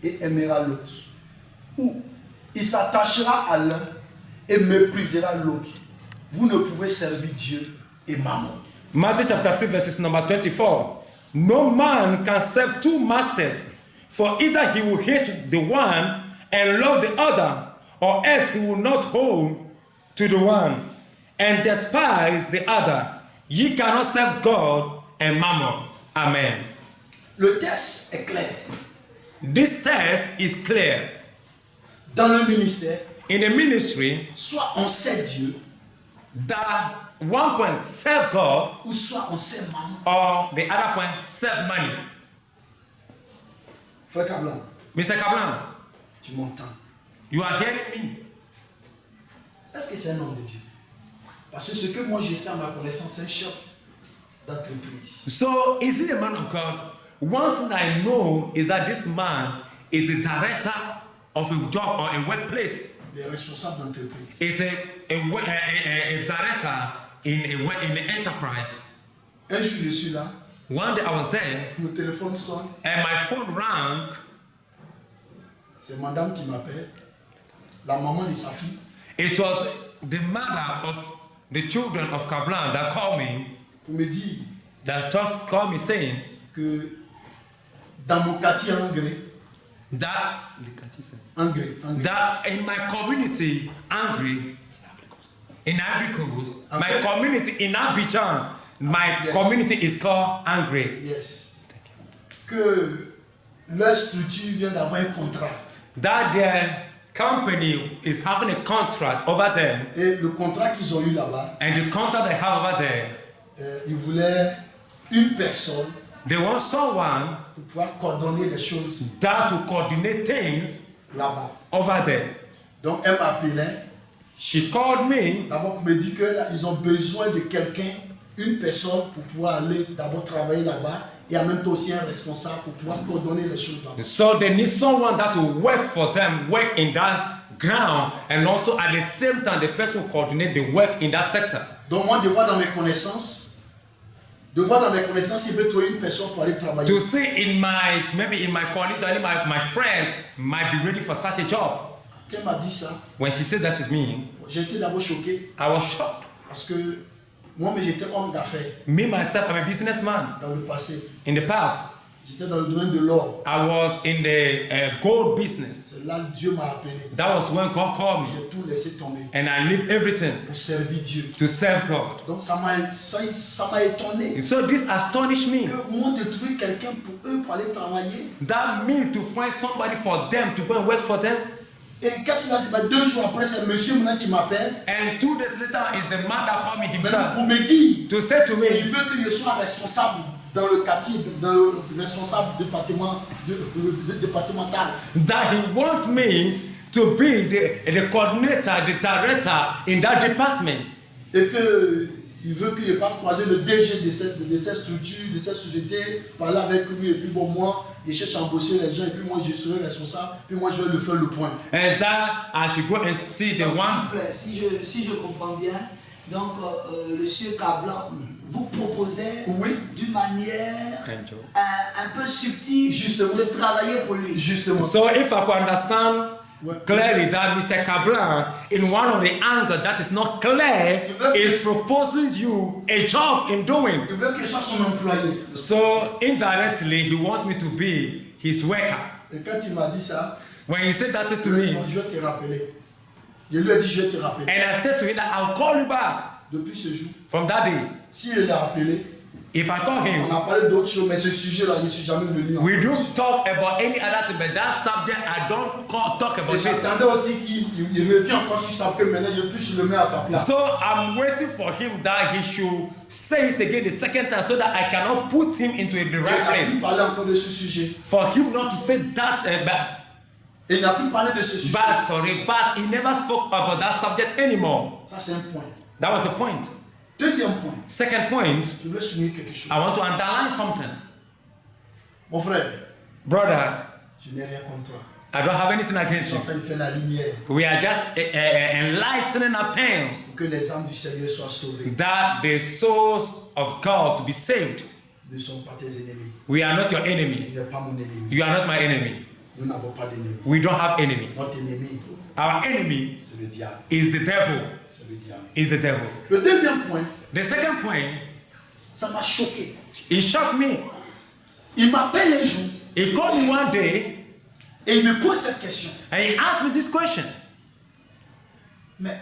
et aimera l'autre. Ou il s'attachera à l'un et méprisera l'autre. Vous ne pouvez servir Dieu et Mammon. Matthew chapter 6, verses number 24. No man can serve two masters, for either he will hate the one and love the other, or else he will not hold to the one and despise the other. Ye cannot serve God and Mammon. Amen. Le texte est clair. This text is clear. Dans le ministère, In the ministry, soit on sait Dieu, that one point serve God, ou soit on sait Mammon. or the other point serve money. Frère Kablan, Mr. Kablan, tu m'entends? you are hearing me. Est-ce que c'est un homme de Dieu? Parce que ce que moi je sais à ma connaissance, c'est un chef d'entreprise. So, is he a man of God? One thing I know is that this man is a director of a job or a workplace. Les responsables d'entreprise. Is a director in an enterprise. Un jour je suis là, One day I was there mon téléphone sonne, and my phone rang. c'est madame qui m'appelle, la maman de sa fille, It was the mother of the children of Kablan that called me, pour me dire called me saying que dans mon quartier that Angré, in my community, Angry, in Ivory Coast, my Okay. community in Abidjan, my Yes. community is called Angry. yes, que leur structure vient d'avoir un contrat. That their company is having a contract over there, Et le contrat qu'ils ont eu là-bas, and the contract they have over there, ils voulaient une personne they want someone pour pouvoir coordonner les choses that to coordinate things là-bas. over there. Donc elle m'appelait She called me d'abord pour me dire qu'ils ont besoin de quelqu'un, une personne pour pouvoir aller d'abord travailler là-bas et en même temps aussi un responsable pour pouvoir coordonner les choses là-bas. so they need someone that will work for them, work in that ground, and also at the same time the person will coordinate the work in that sector. Donc moi de voir dans mes connaissances, il peut trouver une personne pour aller travailler. To see maybe in my colleagues or my friends might be ready for such a job. Quand elle m'a dit ça, When she said that to me, j'ai été d'abord choqué I was shocked. parce que moi-même j'étais homme d'affaires Me myself, I'm a businessman. dans le passé. In the past, J'étais dans le domaine de l'or. I was in the gold business. C'est là que Dieu m'a appelé. That was when God called me, J'ai tout laissé tomber and I leave everything pour servir Dieu. to serve God. Donc ça m'a étonné So this astonished me. que moi de trouver quelqu'un pour eux pour aller travailler. That me to find somebody for them to go and work for them. Et qu'est-ce qui va se passer? 2 jours après, c'est monsieur maintenant qui m'appelle. And 2 days later is the man that called me Maintenant himself pour me dire to say to me qu'il veut que je sois responsable dans le quartier, dans le responsable départemental. That he wants me to be the coordinator, the director in that department. Et que il veut qu'il parte croiser le DG de cette structure, de cette société, parler avec lui, et puis bon, moi, il cherche à embaucher les gens, et puis moi, je serai responsable, puis moi, je vais lui faire le point. And that I should go and see the Donc, one. s'il vous plaît, si je comprends bien, donc le monsieur Kablan vous proposait Oui. d'une manière un peu subtile Justement. de travailler pour lui. Justement. So if I could understand Ouais. clearly that Mr. Kablan, in one of the angles that is not clear, is proposing you a job in doing. Il veut que je sois son employé. So indirectly, he wants me to be his worker. Et quand il m'a dit ça, When he said that to me, je vais te rappeler. Je lui ai dit, je vais te rappeler. and I said to him that I'll call you back Depuis ce jour, from that day. si je l'ai appelé, If I call on him, a parlé d'autres choses, mais ce sujet-là, je ne suis jamais venu. we don't talk about any other thing, but that subject, I don't talk about Et it. j'attendais aussi qu'il revient encore sur sa paix, maintenant je puisse le mettre à sa place. So I'm waiting for him that he should say it again the second time so that I cannot put him into the Il right n'a plus place. parlé encore de ce sujet. For him not to say that, Et il n'a plus parlé de ce sujet. but he never spoke about that subject anymore. Ça, c'est un point. That was the point. Deuxième point, Second point, je voulais souligner quelque chose. I want to underline something. Mon frère, Brother, je n'ai rien contre toi. I don't have anything Nous against sommes en you. train de faire la lumière We are just enlightening up things pour que les âmes du Seigneur soient sauvées. that the souls of God to be saved. Nous ne sommes pas tes ennemis. We are not your Tu enemy. n'es pas mon ennemi. You are not my enemy. Nous n'avons pas d'ennemi. We don't have enemy. Notre ennemi, Our enemy c'est le diable. is the devil. C'est le diable. Is the devil. Le deuxième point, The second point, ça m'a choqué. it shocked me. Il m'appelle un jour He called me one day et il me pose cette question. and he asked me this question. Mais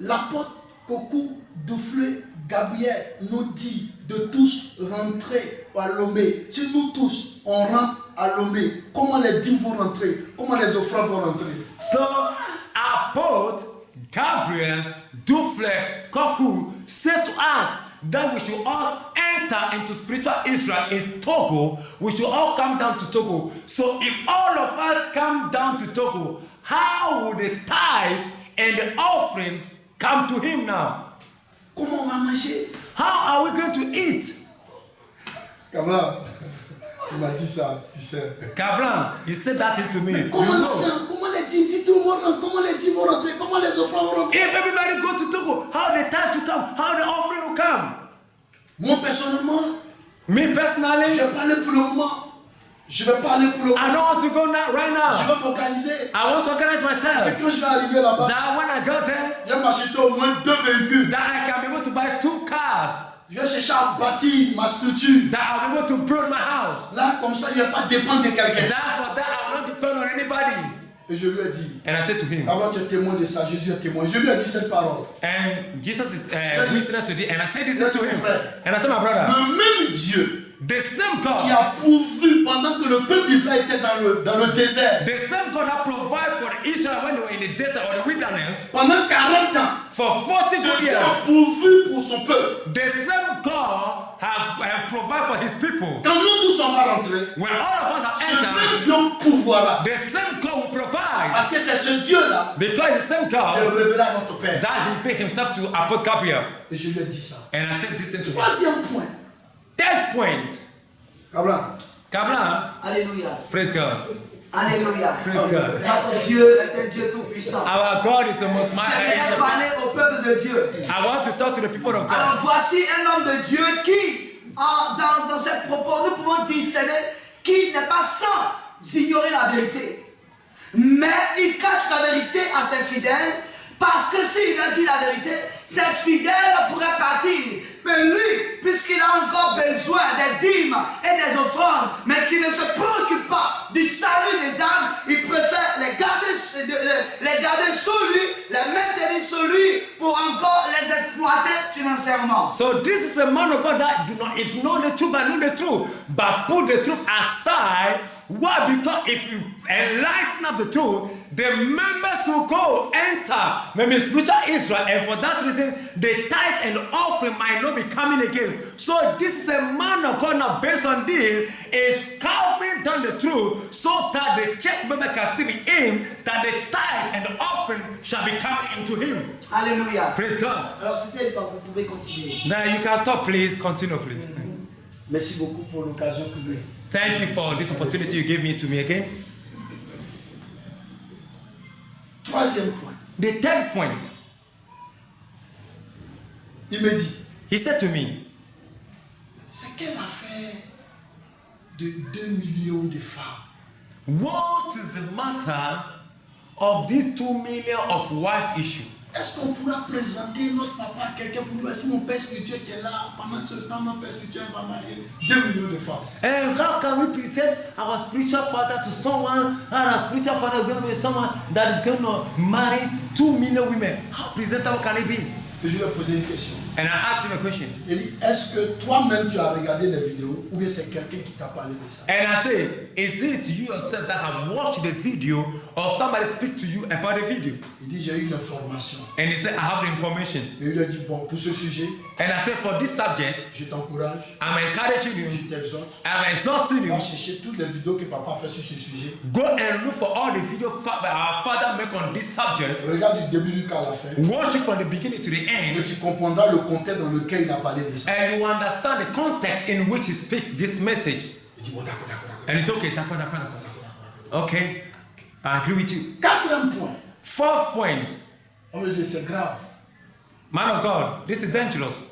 l'apôtre Kokou Duflé Gabriel nous dit de tous rentrer à Lomé. Si nous tous on rentre à Lomé, comment les dîmes vont rentrer? Comment les offrandes vont rentrer? So, Apostle Gabriel Dufle Koku said to us that we should all enter into spiritual Israel in Togo. We should all come down to Togo. So, if all of us come down to Togo, how would the tithe and the offering come to him now? Comment on va manger? How are we going to eat? Comment? Tu m'as dit ça, tu sais. Kablan, you said that to me. You Comment, know. comment les dîmes, si tout le monde rentre, comment les dîmes vont rentrer? Comment les offrandes vont rentrer? If everybody go to Togo, how the tithe to come? How the offering will come? Moi personnellement, Me personally, je vais parler pour le moment. Je vais parler pour le I moment. don't want to go now, right Je now. vais m'organiser. I want to organize Et myself. quand je vais arriver là-bas, That when I go there, je vais m'acheter au moins 2 véhicules. that I can be able to buy 2 cars. Je vais chercher à bâtir ma structure. That I'll be able to build my house. Là, comme ça, je ne vais pas dépendre de quelqu'un. Therefore, that I will not depend on anybody. Et je lui ai dit, And I said to him, avant tu es témoin de ça, Jésus est témoin. Je lui ai dit cette parole. and Jesus is witness to this, and I said this to him. And I said, my brother, Le même Dieu the same qui God, a pourvu pendant que le peuple d'Israël était dans le désert, the same God that provided for Israel when they were in the desert or the wilderness pendant 40 ans, for 40 ce good Dieu years. a pourvu pour son peuple. The same God have provided for his people. Quand nous tous on va rentrer, When all of us have ce même entered, Dieu pourvoira. the same God will provide. Parce que c'est ce Dieu-là Because the same qui s'est God révélé à notre Père. that he gave himself to Apostle Gabriel. Et je lui ai dit ça. And I said this into him. Troisième point. Third point. Kablan, Kablan, Alléluia. praise God. Alléluia. Praise God. Notre Dieu est un Dieu tout-puissant. Our God is the most J'aimerais mighty. parler au peuple de Dieu. I want to talk to the people of Alors God. voici un homme de Dieu qui, dans cette propos, nous pouvons discerner qu'il n'est pas sans ignorer la vérité. Mais il cache la vérité à ses fidèles parce que s'il a dit la vérité, ses fidèles pourraient partir. Mais lui, puisqu'il a encore besoin des dîmes et des offrandes, mais qui ne se préoccupe pas du salut des âmes, il préfère les garder sur lui, les maintenir sur lui pour encore les exploiter financièrement. So this is a man of God that do not ignore the truth but know the truth, but put the truth aside. Why? Because if you enlighten up the truth, the members will go enter maybe spiritual Israel, and for that reason, the tithe and offering might not be coming again. So this is a man of God now based on this is carving down the truth so that the church member can still be in, that the tithe and the offering shall be coming into him. Alléluia. Praise God. Alors c'était le temps, vous pouvez continuer. Now you can talk, please. Continue, please. Merci beaucoup pour l'occasion que vous. Thank you for this opportunity you gave me to me again. Troisième point. The third point, Il me dit, he said to me, c'est quelle affaire de 2 millions de femmes? what is the matter of these 2 million of wife issue? Est-ce qu'on pourra présenter notre papa à quelqu'un pour dire, si mon père spirituel qui est là, pendant ce temps, mon père spirituel va marier 2 millions de femmes? And how can we present our spiritual father to someone, and our spiritual father is going to be someone that is going to marry 2 million women? How presentable can it be? Et je lui ai posé une question. And I asked him a question. Il dit, est-ce que toi-même tu as regardé les vidéos ou bien c'est quelqu'un qui t'a parlé de ça? And I said, is it you yourself that have watched the video, or somebody speak to you about the video? Il dit, j'ai eu l'information. And he said, I have the information. Et il a dit, bon, pour ce sujet, And I said, for this subject, je t'encourage, I'm encouraging you, je t'exhorte. I'm exhorting you, Va chercher toutes les vidéos que papa a fait sur ce sujet. go and look for all the video our father make on this subject. Regarde du début jusqu'à la fin. Watch it from the beginning to the Et end, tu comprendras le contexte dans lequel il a parlé de ça. and you understand the context in which he speak this message. Il dit, bon, d'accord, d'accord, d'accord. And it's okay. Okay, I agree with you. Quatrième point. Fourth point, On me dit, c'est grave. man of God, this is dangerous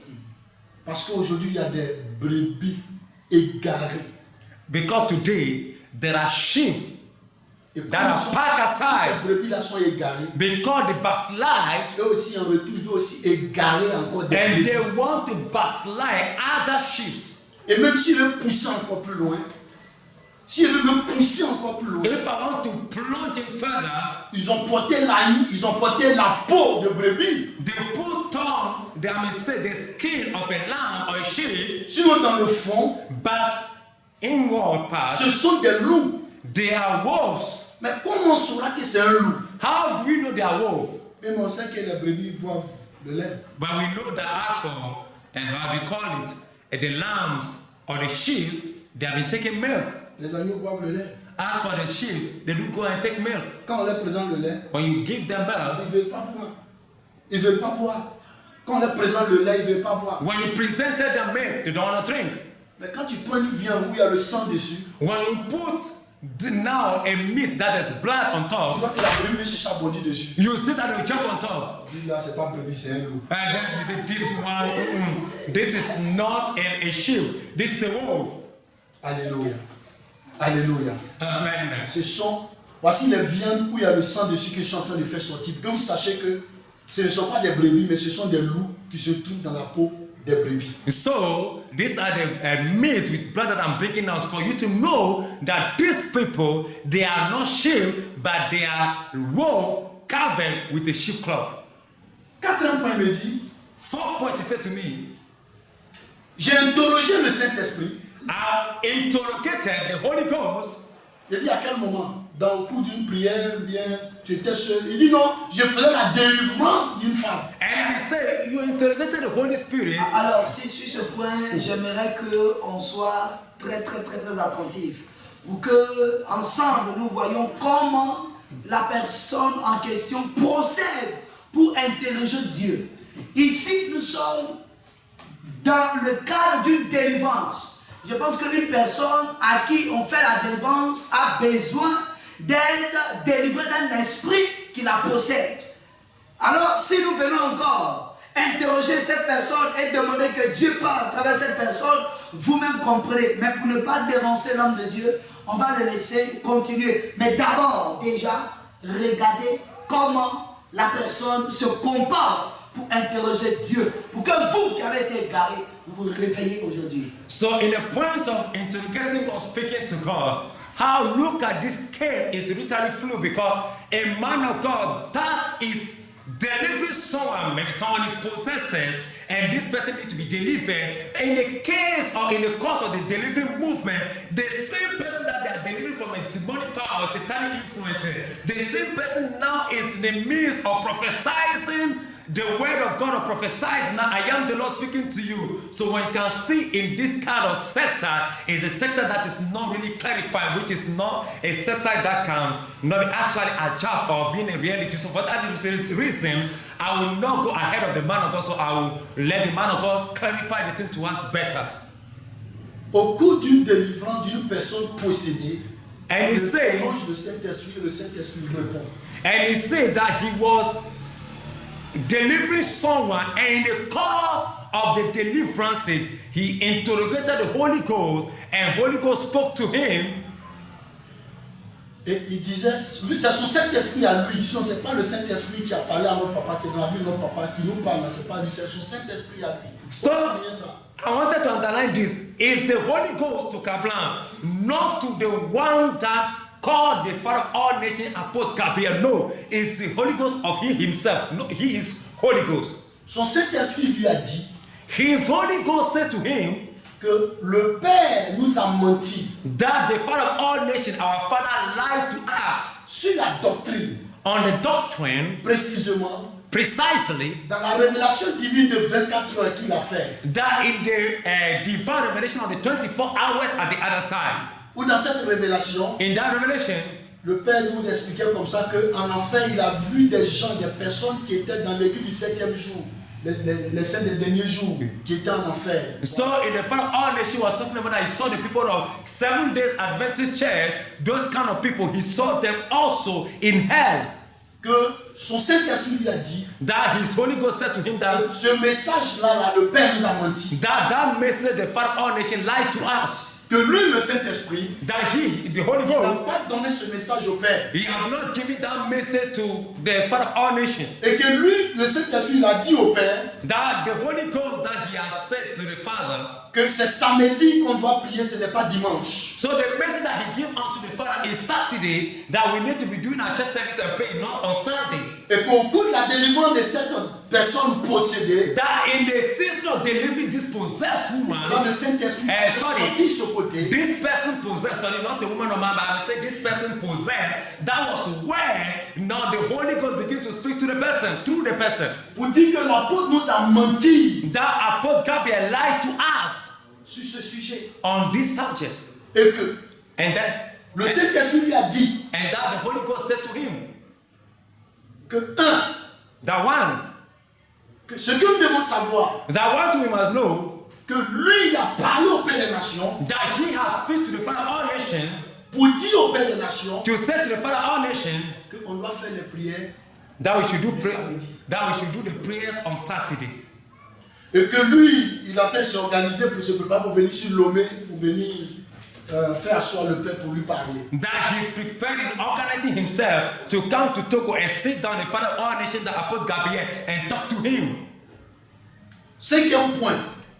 Parce qu'aujourd'hui, il y a des brebis égarées. because today there are sheep Et that are packed ces aside brebis-là sont égarées, because they backslide eux aussi en retour, ils veulent aussi égarer encore des and brebis. they want to backslide other sheep. Et même s'ils veulent pousser encore plus loin, s'ils veulent me pousser encore plus loin, If I want to plunge it further, ils ont porté la peau de brebis. they put on, they may say, the skin of a lamb or a sheep, Sinon, dans le fond, but inward part, ce sont des loups. they are wolves. Mais comment on saura que c'est un loup? How do we know they are wolves? Même on sait que les brebis boivent de lait. But we know that as for, and how we call it, the lambs or the sheep, they have been taking milk. Les agneaux boivent le lait. As for the sheep, they do go and take milk. Quand on leur présente le lait, When you give them milk, ils ne veulent pas boire. Ils ne veulent pas boire. Quand on leur présente le lait, ils ne veulent pas boire. when you presented them milk, they don't want to drink. Mais quand tu prends une viande où il y a le sang dessus, When you put now a meat that has blood on tu top, vois que la brebis vient chercher à bondir dessus. you see that they jump on top. Lui là, c'est pas brebis, c'est un loup. And then you say, this one, this is not a sheep, this is a wolf. Alléluia. Alléluia. Amen. Voici les viandes où il y a le sang dessus que je suis en train de faire sortir. Que vous sachiez que ce ne sont pas des brebis, mais ce sont des loups qui se trouvent dans la peau des brebis. So these are the meat with blood that I'm breaking out for you to know that these people, they are not sheep, but they are wolf covered with a sheep cloth. Quatrième point, il me dit, Fourth point, he said to me, j'ai interrogé le Saint-Esprit. I've interrogated the Holy Ghost. Il dit à quel moment? Dans le cours d'une prière, bien, tu étais seul. Il dit non, je faisais la délivrance d'une femme. And he said, you interrogated the Holy Spirit. Alors, si sur ce point, j'aimerais qu'on soit très attentif pour que ensemble nous voyons comment la personne en question procède pour interroger Dieu. Ici, nous sommes dans le cadre d'une délivrance. Je pense qu'une personne à qui on fait la délivrance a besoin d'être délivrée d'un esprit qui la possède. Alors, si nous venons encore interroger cette personne et demander que Dieu parle à travers cette personne, vous-même comprenez. Mais pour ne pas dévancer l'homme de Dieu, on va le laisser continuer. Mais d'abord, déjà, regardez comment la personne se comporte pour interroger Dieu. Pour que vous qui avez été égarés, vous vous réveillez aujourd'hui. So in the point of interrogating or speaking to God, how look at this case is literally fluid because a man of God that is delivering someone, maybe someone is possessed, and this person needs to be delivered. In the case or in the course of the delivery movement, the same person that they are delivering from a demonic power or satanic influence, the same person now is in the midst of prophesying the word of God, or prophesies. Now I am the Lord speaking to you. So when you can see in this kind of sector is a sector that is not really clarified, which is not a sector that can not actually adjust or be in a reality. So for that reason, I will not go ahead of the man of God, so I will let the man of God clarify the thing to us better. Au cours d'une délivrance d'une personne possédée, and he said, le Saint-Esprit, le Saint-Esprit répond. And he said that he was delivering someone, and in the course of the deliverance, he interrogated the Holy Ghost, and Holy Ghost spoke to him. Et il disait, lui, c'est son Saint-Esprit à lui. C'est pas le Saint-Esprit qui a parlé à notre papa, qui est dans la vie de notre papa, qui nous parle. C'est pas lui, c'est son Saint-Esprit à lui. So, I wanted to underline this. Is the Holy Ghost to Kablan, not to the one that called the Father of all nations Apostle Gabriel. No, it's the Holy Ghost of he himself. No, he is Holy Ghost. Son Saint-Esprit lui a dit, his Holy Ghost said to him, que le Père nous a menti. That the Father of all nations, our Father, lied to us. Sur la doctrine. On the doctrine. Précisément. Precisely. Dans la révélation divine de 24 heures qu'il a fait. That in the divine revelation of the 24 hours at the other side. Ou dans cette révélation, in that revelation, le Père nous expliquait comme ça qu'en enfer, il a vu des gens, des personnes qui étaient dans l'église du 7e jour, les 7 des derniers jours, qui étaient en enfer. So in the Father of all nations, he was talking about that he saw the people of 7 Days Adventist Church, those kind of people, he saw them also in hell. Que son Saint-Esprit lui a dit, that his Holy Ghost said to him that ce message-là, le Père nous a menti. That message, the Father of all nations, lied to us. Que lui, le Saint-Esprit, that he, the Holy Ghost, il n'a pas donné ce message au Père. He has not given that message to the Father of all nations. Et que lui, le Saint-Esprit, il a dit au Père, that the Holy Ghost that he has said to the Father, que c'est samedi qu'on doit prier, ce n'est pas dimanche. So the message that he gave unto the Father is Saturday, that we need to be doing our church service and pray, not on Sunday. Et qu'au cours de la délivrance de cette personne possédée, that in the season of delivering this possessed woman, le Saint-Esprit sorti ce côté. This person possessed, sorry, not the woman or man, but I will say this person possessed. That was where now the Holy Ghost began to speak to the person, through the person. Pour dire que l'apôtre nous a menti. That Apostle Gabriel lied to us sur ce sujet. On this subject. Et que and that le Saint-Esprit lui a dit. And that the Holy Ghost said to him. Que that one. Que ce que nous devons savoir. That one we must know. Que lui, il a parlé au Père des Nations. That he has spoken to the Father of all nations. Pour dire au Père des Nations. To say to the Father of all nations. Qu'on doit faire les prières. That we should do that we should do the prayers on Saturday. Et que lui, il est en train de s'organiser pour se préparer pour venir sur Lomé, pour venir faire asseoir le Père pour lui parler. That he's preparing, organizing himself to come to Togo and sit down in front of all nations, the Apostle Gabriel, and talk to him. 5e point.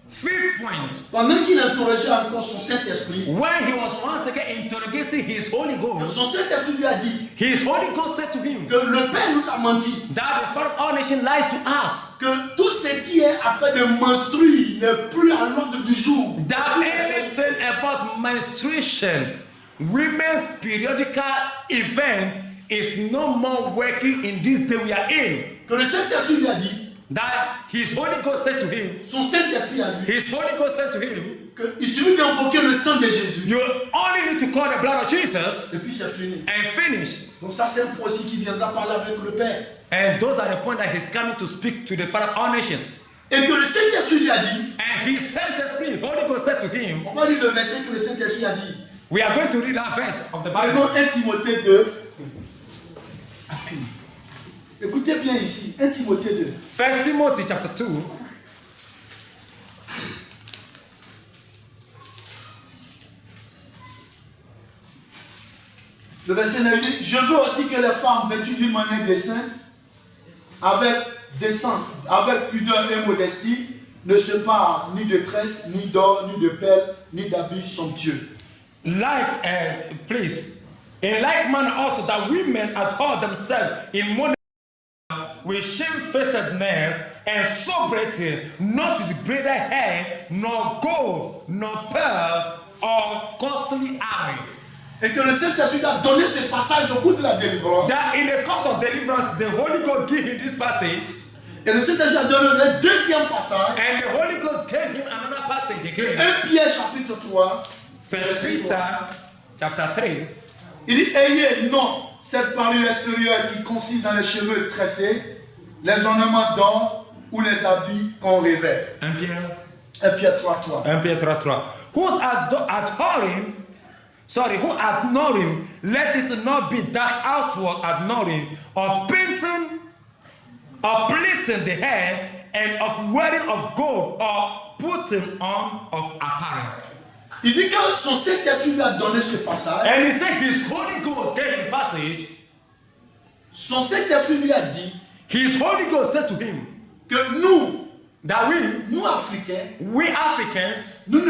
5th point. Pendant qu'il interrogeait encore son Saint-Esprit. When he was once again interrogating his Holy Ghost. Son Saint-Esprit lui a dit. His Holy Ghost said to him. Que le Père nous a menti. That the Father of all nations lied to us. Que tout ce qui est affaire de menstruer n'est plus à l'ordre du jour. That anything about menstruation, women's periodical event, is no more working in this day we are in. Que le Saint-Esprit lui a dit. That his Holy Ghost said to him. Son Saint-Esprit a dit. His Holy Ghost said to him. Il suffit d'invoquer le sang de Jésus. You only need to call the blood of Jesus. Et puis c'est fini. And finish. Donc ça c'est un point aussi qui viendra parler avec le Père. And those are the point that he's coming to speak to the Father of all nations. Et que le Saint-Esprit lui a dit. And his Saint-Esprit, Holy Ghost said to him. On va lire le verset que le Saint-Esprit a dit. We are going to read that verse of the Bible. 1 Timothée 2. Écoutez bien ici, 1 Timothée 2. 1 Timothy chapter 2. Le verset 9 dit, je veux aussi que les femmes vêtues d'une manière décente, avec décente, avec pudeur et modestie, ne se parent ni de tresses, ni d'or, ni de perles, ni d'habits somptueux. Please, in like manner also that women adore themselves in modesty with shamefacedness and sobriety, not with braided hair, nor gold, nor pearl, or costly armor. Et que le Saint-Esprit a donné ce passage au cours de la délivrance. That in the course of deliverance, the Holy Ghost gave him this passage. Et le Saint-Esprit a donné le deuxième passage. And the Holy Ghost gave him another passage again. 1 Pierre chapitre 3. First Peter chapter 3. Il dit, ayez non cette parure extérieure qui consiste dans les cheveux tressés, les ornements d'or ou les habits qu'on revêt. 1 Pierre 1 Pierre 3, 3. 1 Pierre 3, 3. Who adorning, let it not be that outward adorning of painting, of plaiting the hair, and of wearing of gold, or putting on of apparel. Il dit que son Saint-Esprit lui a donné ce passage. And he said his Holy Ghost gave him the passage. Son Saint-Esprit lui a dit His Holy Ghost said to him que nous Africains, we Africans, nous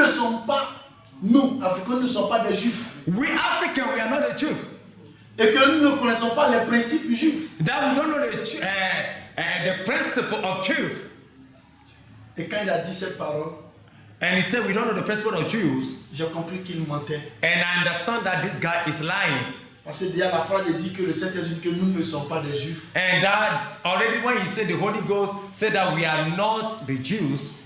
Africains ne sommes pas des Juifs. we Africans, we are not the Jews. Et que nous ne connaissons pas les principes juifs. That we don't know the principle of truth. Et quand il a dit cette parole, And he said we don't know the principle of Jews. j'ai compris qu'il mentait. And I understand that this guy is lying. Parce que déjà la phrase dit que le Saint-Esprit dit que nous ne sommes pas des Juifs. And that already when he said the Holy Ghost said that we are not the Jews.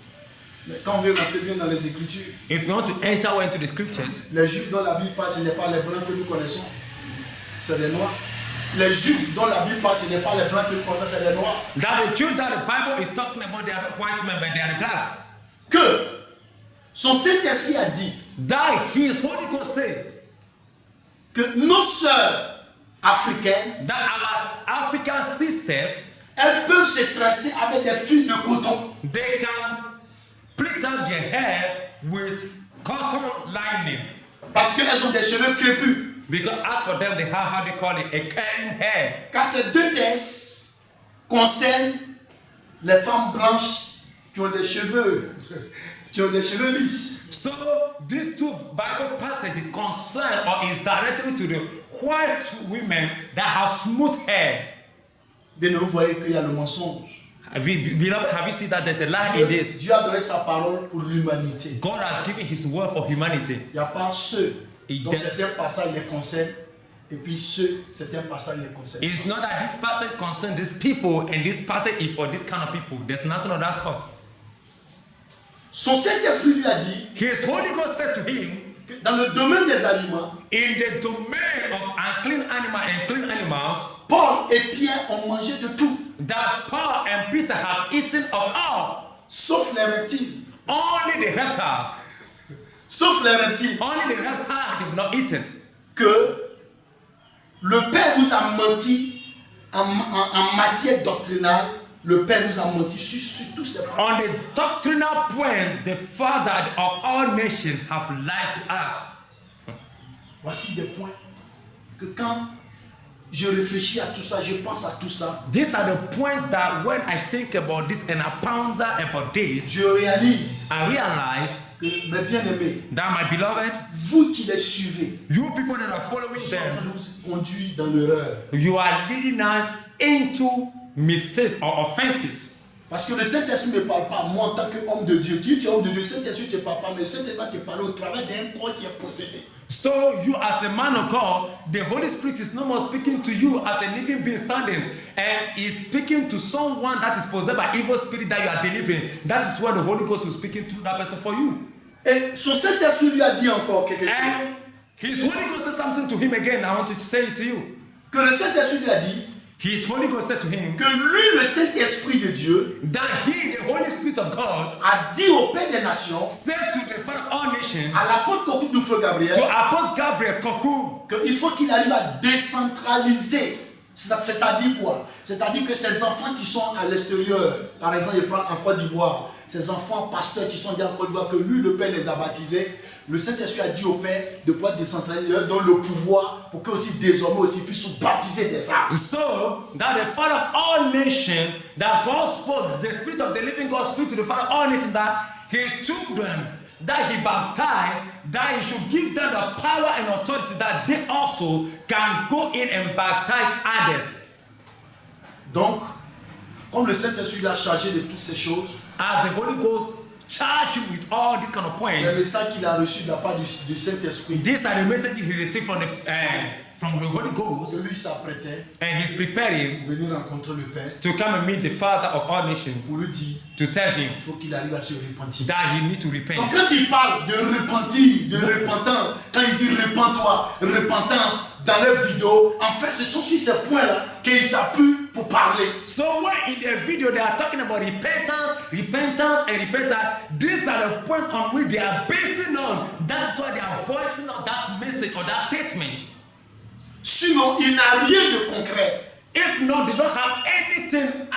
Mais quand on veut rentrer bien dans les Écritures, If you want to enter into the scriptures, les Juifs dont la Bible parle, ce n'est pas les Blancs que nous connaissons, c'est les Noirs. Les Juifs dont la Bible parle, ce n'est pas les Blancs que nous connaissons, c'est les Noirs. that the Jews that the Bible is talking about, they are not white men, but they are black. Que son Saint-Esprit a dit That his Holy Ghost said que nos sœurs africaines, that our African sisters, elles peuvent se tresser avec des fils de coton. they can pleat out their hair with cotton lining. Parce qu'elles ont des cheveux crépus. Because as for them, they have, how they call it, a curling hair. Car ces deux textes concernent les femmes blanches qui ont des cheveux lisses. So these two Bible passages concern or is directly to the white women that have smooth hair. Bien, vous voyez qu'il y a le mensonge. Have you seen that there's a lie in this? Dieu a donné sa parole pour l'humanité. God has given his word for humanity. Il n'y a pas ceux dont Il- certains passages les concernent et puis certains passages les concernent. It's not that this passage concerns these people and this passage is for this kind of people. There's nothing of that sort. Son Saint-Esprit lui a dit His Holy Ghost said to him, que dans le domaine des aliments, in the domain of unclean animal and clean animals, Paul et Pierre ont mangé de tout, that Paul and Peter have eaten of all, sauf les reptiles. only the reptiles. Sauf les reptiles. Only the reptiles they've not eaten. Que le Père nous a menti en matière doctrinale. Le Père nous a menti sur tous ces points. On the doctrinal point, the Father of all nations have lied to us. Voici des points que quand je réfléchis à tout ça, je pense à tout ça, These are the points that when I think about this and I ponder about this, je réalise I realize que, mes bien-aimés, that my beloved, vous qui les suivez, you people that are following sont en train them, de vous conduire dans l'erreur. you are leading us into mistakes or offenses. Parce que le Saint-Esprit ne parle pas, moi en tant qu'homme de Dieu. Tu es homme de Dieu, le Saint-Esprit ne te parle pas, mais le Saint-Esprit va te parler au travers d'un corps qui est possédé. So you as a man of God, the Holy Spirit is no more speaking to you as a living being standing and is speaking to someone that is possessed by evil spirit that you are delivering. That is where the Holy Ghost is speaking to that person for you. Et son Saint-Esprit lui a dit encore quelque chose. And his Holy Ghost said something to him again. I want to say it to you. Que le Saint-Esprit lui a dit His Holy Ghost said to him que lui, le Saint-Esprit de Dieu, that he, the Holy Spirit of God, a dit au Père des Nations, said to the Father of all nations, à l'apôtre Cocu du Feu Gabriel, to Apostle Gabriel Koku, qu'il faut qu'il arrive à décentraliser. C'est-à-dire quoi? C'est-à-dire que ces enfants qui sont à l'extérieur, par exemple, je prends en Côte d'Ivoire, ces enfants pasteurs qui sont bien en Côte d'Ivoire, que lui, le Père les a baptisés, le Saint-Esprit a dit au Père de pouvoir décentraliser, leur donner le pouvoir pour qu'eux aussi, désormais, aussi puissent baptiser des âmes. so that the Father of all nations, that God spoke, the Spirit of the living God spoke to the Father of all nations, that his children, that he baptized, that he should give them the power and authority that they also can go in and baptize others. Donc, Comme le Saint-Esprit l'a chargé de toutes ces choses, as the Holy Ghost charged him with all these kind of points, les messages qu'il a reçus de la part du Saint-Esprit, these are the messages he received from the Holy que Ghost, lui s'apprêtait and he's preparing pour venir rencontrer le Père, to come and meet the Father of all nations, pour lui dire to tell him il faut qu'il arrive à se repentir. that he need to repent. Donc quand il parle de repentir, de repentance, quand il dit repens-toi, repentance dans les vidéos, en fait ce sont sur ces points-là qu'il s'appuie pour parler. So when in the video they are talking about repentance, and repentance, these are the points on which they are basing on. That's why they are voicing out that message or that statement. Sinon, il n'a rien de concret. If not, they don't have anything.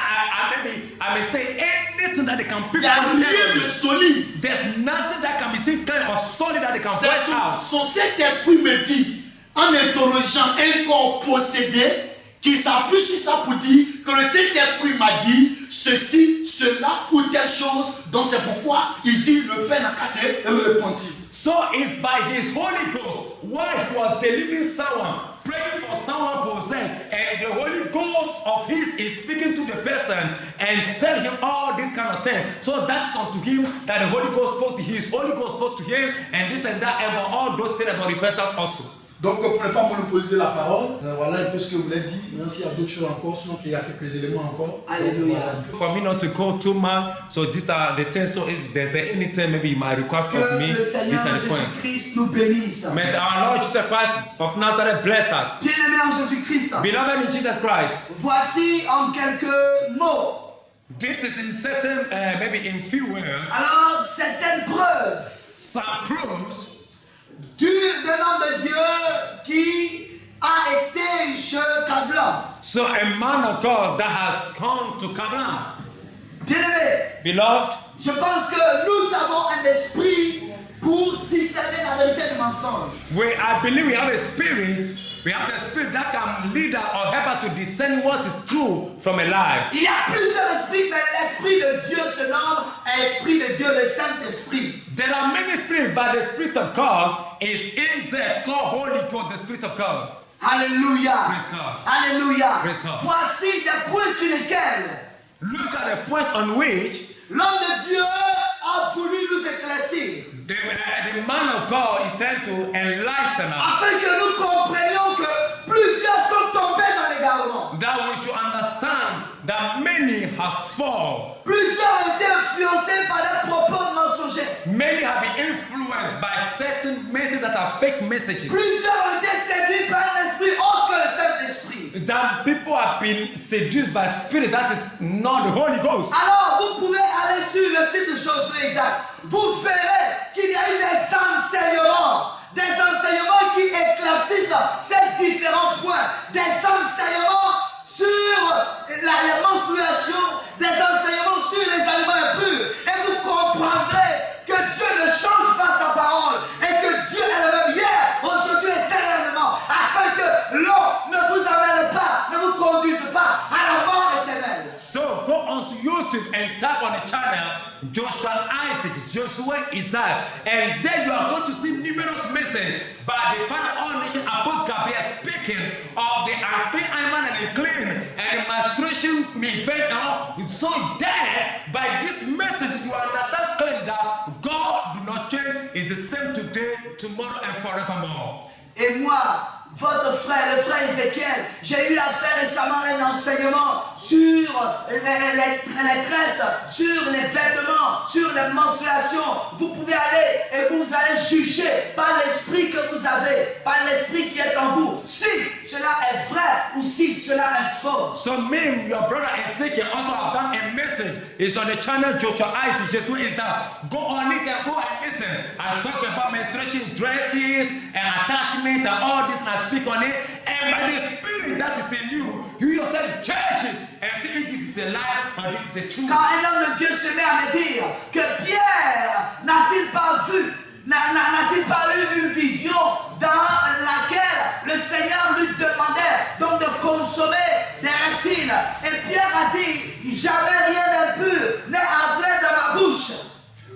I may say anything that they can Il pick n'y a up. rien de solide. There's nothing that can be seen clear or solid that they can C'est voice out. son Saint-Esprit me dit, en interrogeant un corps possédé, qu'il s'appuie sur ça pour dire que le Saint-Esprit m'a dit ceci, cela ou telle chose. Donc c'est pourquoi il dit le Père n'a qu'à se repentir. So it's by his Holy Ghost while he was delivering someone, praying for someone possessed, and the Holy Ghost of his is speaking to the person and tell him all this kind of thing. So that's unto him that the Holy Ghost spoke to his Holy Ghost spoke to him, and this and that, and about all those things about repentance also. Donc pour ne pas monopoliser la parole, voilà un peu ce que je voulais dire. Même s'il y a d'autres choses encore, sinon il y a quelques éléments encore. Alléluia. For me not to go too much, so these are the things. So if there's anything maybe you might require from me, Que le these Seigneur are the points. Jésus-Christ nous bénisse. May our Lord Jesus Christ of Nazareth bless us. Bien-aimés en Jésus-Christ, Beloved in Jesus Christ, voici en quelques mots. this is in certain, maybe in few words, Alors, certaines preuves some proofs d'un homme de Dieu qui a été chez Kablan. so a man of God that has come to Kablan. Bien-aimés, Beloved, je pense que nous avons un esprit pour discerner la vérité du mensonge. I believe we have a spirit. We have the spirit that can lead us or help us to discern what is true from a lie. Il y a plusieurs esprits, mais l'esprit de Dieu se nomme Esprit de Dieu, le Saint-Esprit. There are many spirits, but the Spirit of God is in there, called Holy Ghost, the Spirit of God. Alléluia. Praise God. Alléluia. Praise God. Voici des points sur lesquels Look at the point on which l'homme de Dieu a voulu nous éclaircir. the man of God is trying to enlighten us, Afin que nous comprenions que plusieurs sont tombés dans l'égarement. that we should understand that many have fallen. Plusieurs ont été influencés par des propos mensongers. Many have been influenced by certain messages that are fake messages. Plusieurs ont été séduits par un esprit autre que le Saint-Esprit. That people have been seduced by spirit that is not the Holy Ghost. Alors, vous pouvez aller sur le site de Josué Isaac. Vous verrez qu'il y a eu des enseignements qui éclaircissent ces différents points. Des enseignements sur la menstruation, des enseignements sur les aliments impurs. Et vous comprendrez que Dieu ne change pas sa parole et que Dieu est le même hier, aujourd'hui, éternellement, afin que l'eau ne vous amène pas, ne vous conduise pas à la mort éternelle. So go on to YouTube and tap on the channel Joshua Isaac, Joshua Isaac, and there you are going to see numerous messages by the Father of all nations, Apostle Gabriel, speaking of the unclean animal and the clean and the menstruation event. So there, by this message, you understand clearly that God do not change, is the same today, tomorrow, and forevermore. Et moi, votre frère, le frère Ézéchiel, j'ai eu à faire récemment un enseignement sur les tresses, sur les vêtements, sur les menstruations. Vous pouvez aller et vous allez juger par l'esprit que vous avez, par l'esprit qui est en vous, si cela est vrai ou si cela est faux. So me, your brother Ezekiel also have done a message. It's on the channel Joshua Isaac, Joshua Isaac. Go on it and go and listen. I talk about menstruation dresses and attachment and all this, and I speak on it. And by the spirit that is in you, you yourself judge it and see if this is a lie or this is a truth. Quand un homme de Dieu se met à me dire que Pierre n'a-t-il pas vu, n'a-t-il pas eu une vision dans laquelle le Seigneur lui demandait donc de consommer des reptiles, et Pierre a dit, jamais rien d'impur n'est entré dans ma bouche.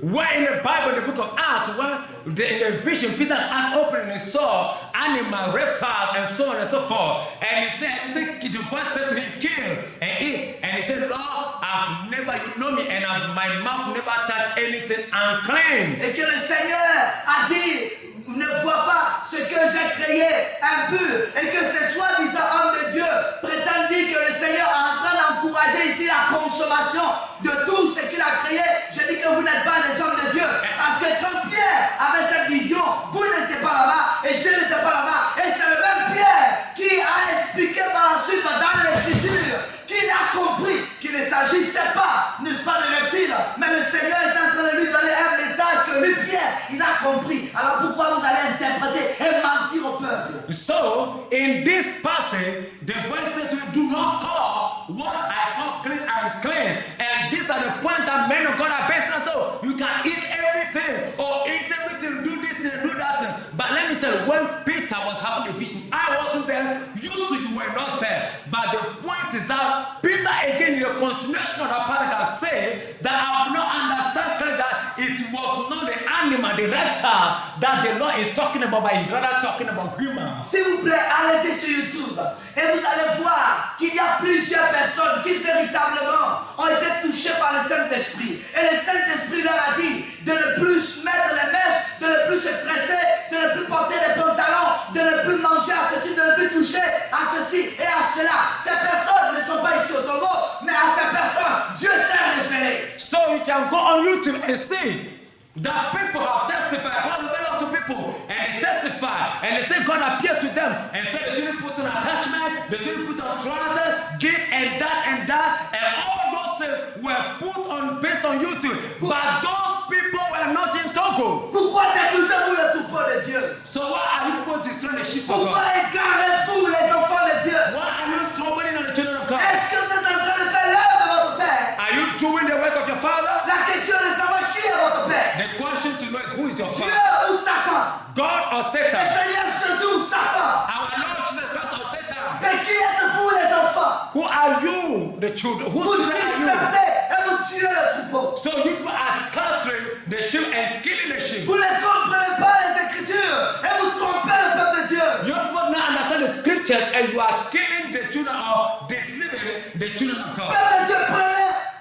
Where in the Bible, the book of Acts, when in the vision, Peter's eyes opened and he saw animal, reptiles, and so on and so forth. And he said, the voice said to him, kill and eat. And he said, Lord, I've never, you know me, and my mouth never touched anything unclean. Et que le Seigneur a dit, ne vois pas ce que j'ai créé impur. Et que ces soi-disant hommes de Dieu prétendent dire que le Seigneur est en train d'encourager ici la consommation de tout ce qu'il a créé. Je dis que vous n'êtes pas des hommes de Dieu. Parce que quand Pierre avait cette vision, vous n'étiez pas là-bas et je n'étais pas là-bas. Et c'est le même Pierre qui a expliqué par la suite dans l'Écriture qu'il a compris qu'il ne s'agissait pas, n'est-ce pas, de reptiles, mais le Seigneur est en train de lui donner un message que lui, Pierre, il a compris. Alors pourquoi vous allez interpréter et mentir au peuple? So, in this passage, the voice said to you, do not call what I call clean unclean. And these are the points that men of God are based on. So, you can eat everything, or eat everything, do this and do that. But let me tell you, when Peter was having a vision, I wasn't there, you two, you were not there. But the point is that Peter, again, in the continuation of that paragraph, said that I have not understand that it was not the animal, the reptile that the Lord is talking about, but he's rather talking about humans. S'il vous plaît, allez sur YouTube et vous allez voir qu'il y a plusieurs personnes qui véritablement ont été touchées par le Saint-Esprit. Et le Saint-Esprit leur a dit de ne plus mettre les mèches, de ne plus se tresser, de ne plus porter des pantalons, de ne plus manger à ceci, de ne plus toucher à ceci et à cela. Ces personnes ne sont pas ici au Togo, mais à ces personnes, Dieu s'est révélé. So you can go on YouTube and see that people have testified. God revealed to people and they testify and they say God appeared to them and said they shouldn't put on attachment, they shouldn't put on trousers, this and that, and all those things were put on based on YouTube. But those people were not in Togo. Pourquoi détruisez-vous le troupeau de Dieu? So why are you people destroying the sheep of Pourquoi God? égarez-vous les enfants de Dieu? Why are you troubling on the children of God? Est-ce que vous êtes en train de faire l'œuvre de votre Père? Are you doing the work of your father? La question est de savoir qui est votre Père. The question to know is who is your Dieu father? ou Satan? God or Le Satan? Seigneur Jésus ou Satan? Our Lord Jesus Christ or Satan? Et qui êtes-vous les enfants? Who are you, the children? Whose Vous children are you? dispersez et vous tuez le troupeau. So you are scattering the sheep and killing the sheep. Vous ne comprenez pas les Écritures et vous trompez le peuple de Dieu. You people now understand the scriptures and you are killing the children or deceiving the children of God. Peuple de Dieu,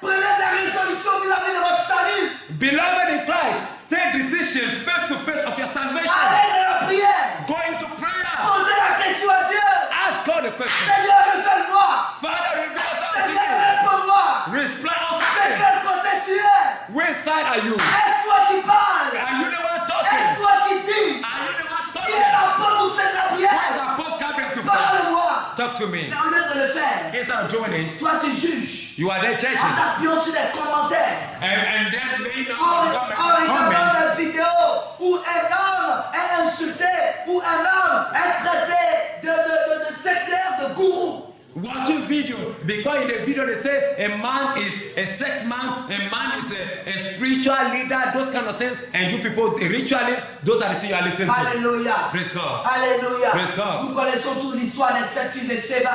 prenez des résolutions vis-à-vis de votre salut. Beloved in Christ, take decision face to face of your salvation. Allez dans la prière. Go into prayer. Posez la question à Dieu. Ask God the question. Seigneur, révèle-moi. Father, reveal yourself to Seigneur, you. réponds-moi. Reply unto De me. quel côté tu es? Which side are you? Est-ce toi qui parles? Are you the one Est-ce talking? toi qui dis? Are you the one Qui talking? est la porte où c'est la Who is prière? our podcast to Parle-moi. talk to me? Mais au lieu de le faire, Instead of doing it, toi tu juges. you are there churching. En t'appuyant sur des commentaires. And then laying En down regardant comments. des vidéos où un homme est insulté, où un homme est traité de sectaire, de gourou. Watching video, because in the video they say a man is a sect man, a man is a spiritual leader, those kind of things, and you people, the ritualists, those are the things you are listening to. Alléluia. Praise God. Alléluia. Praise God. Nous connaissons toute l'histoire des 7 fils de Séba.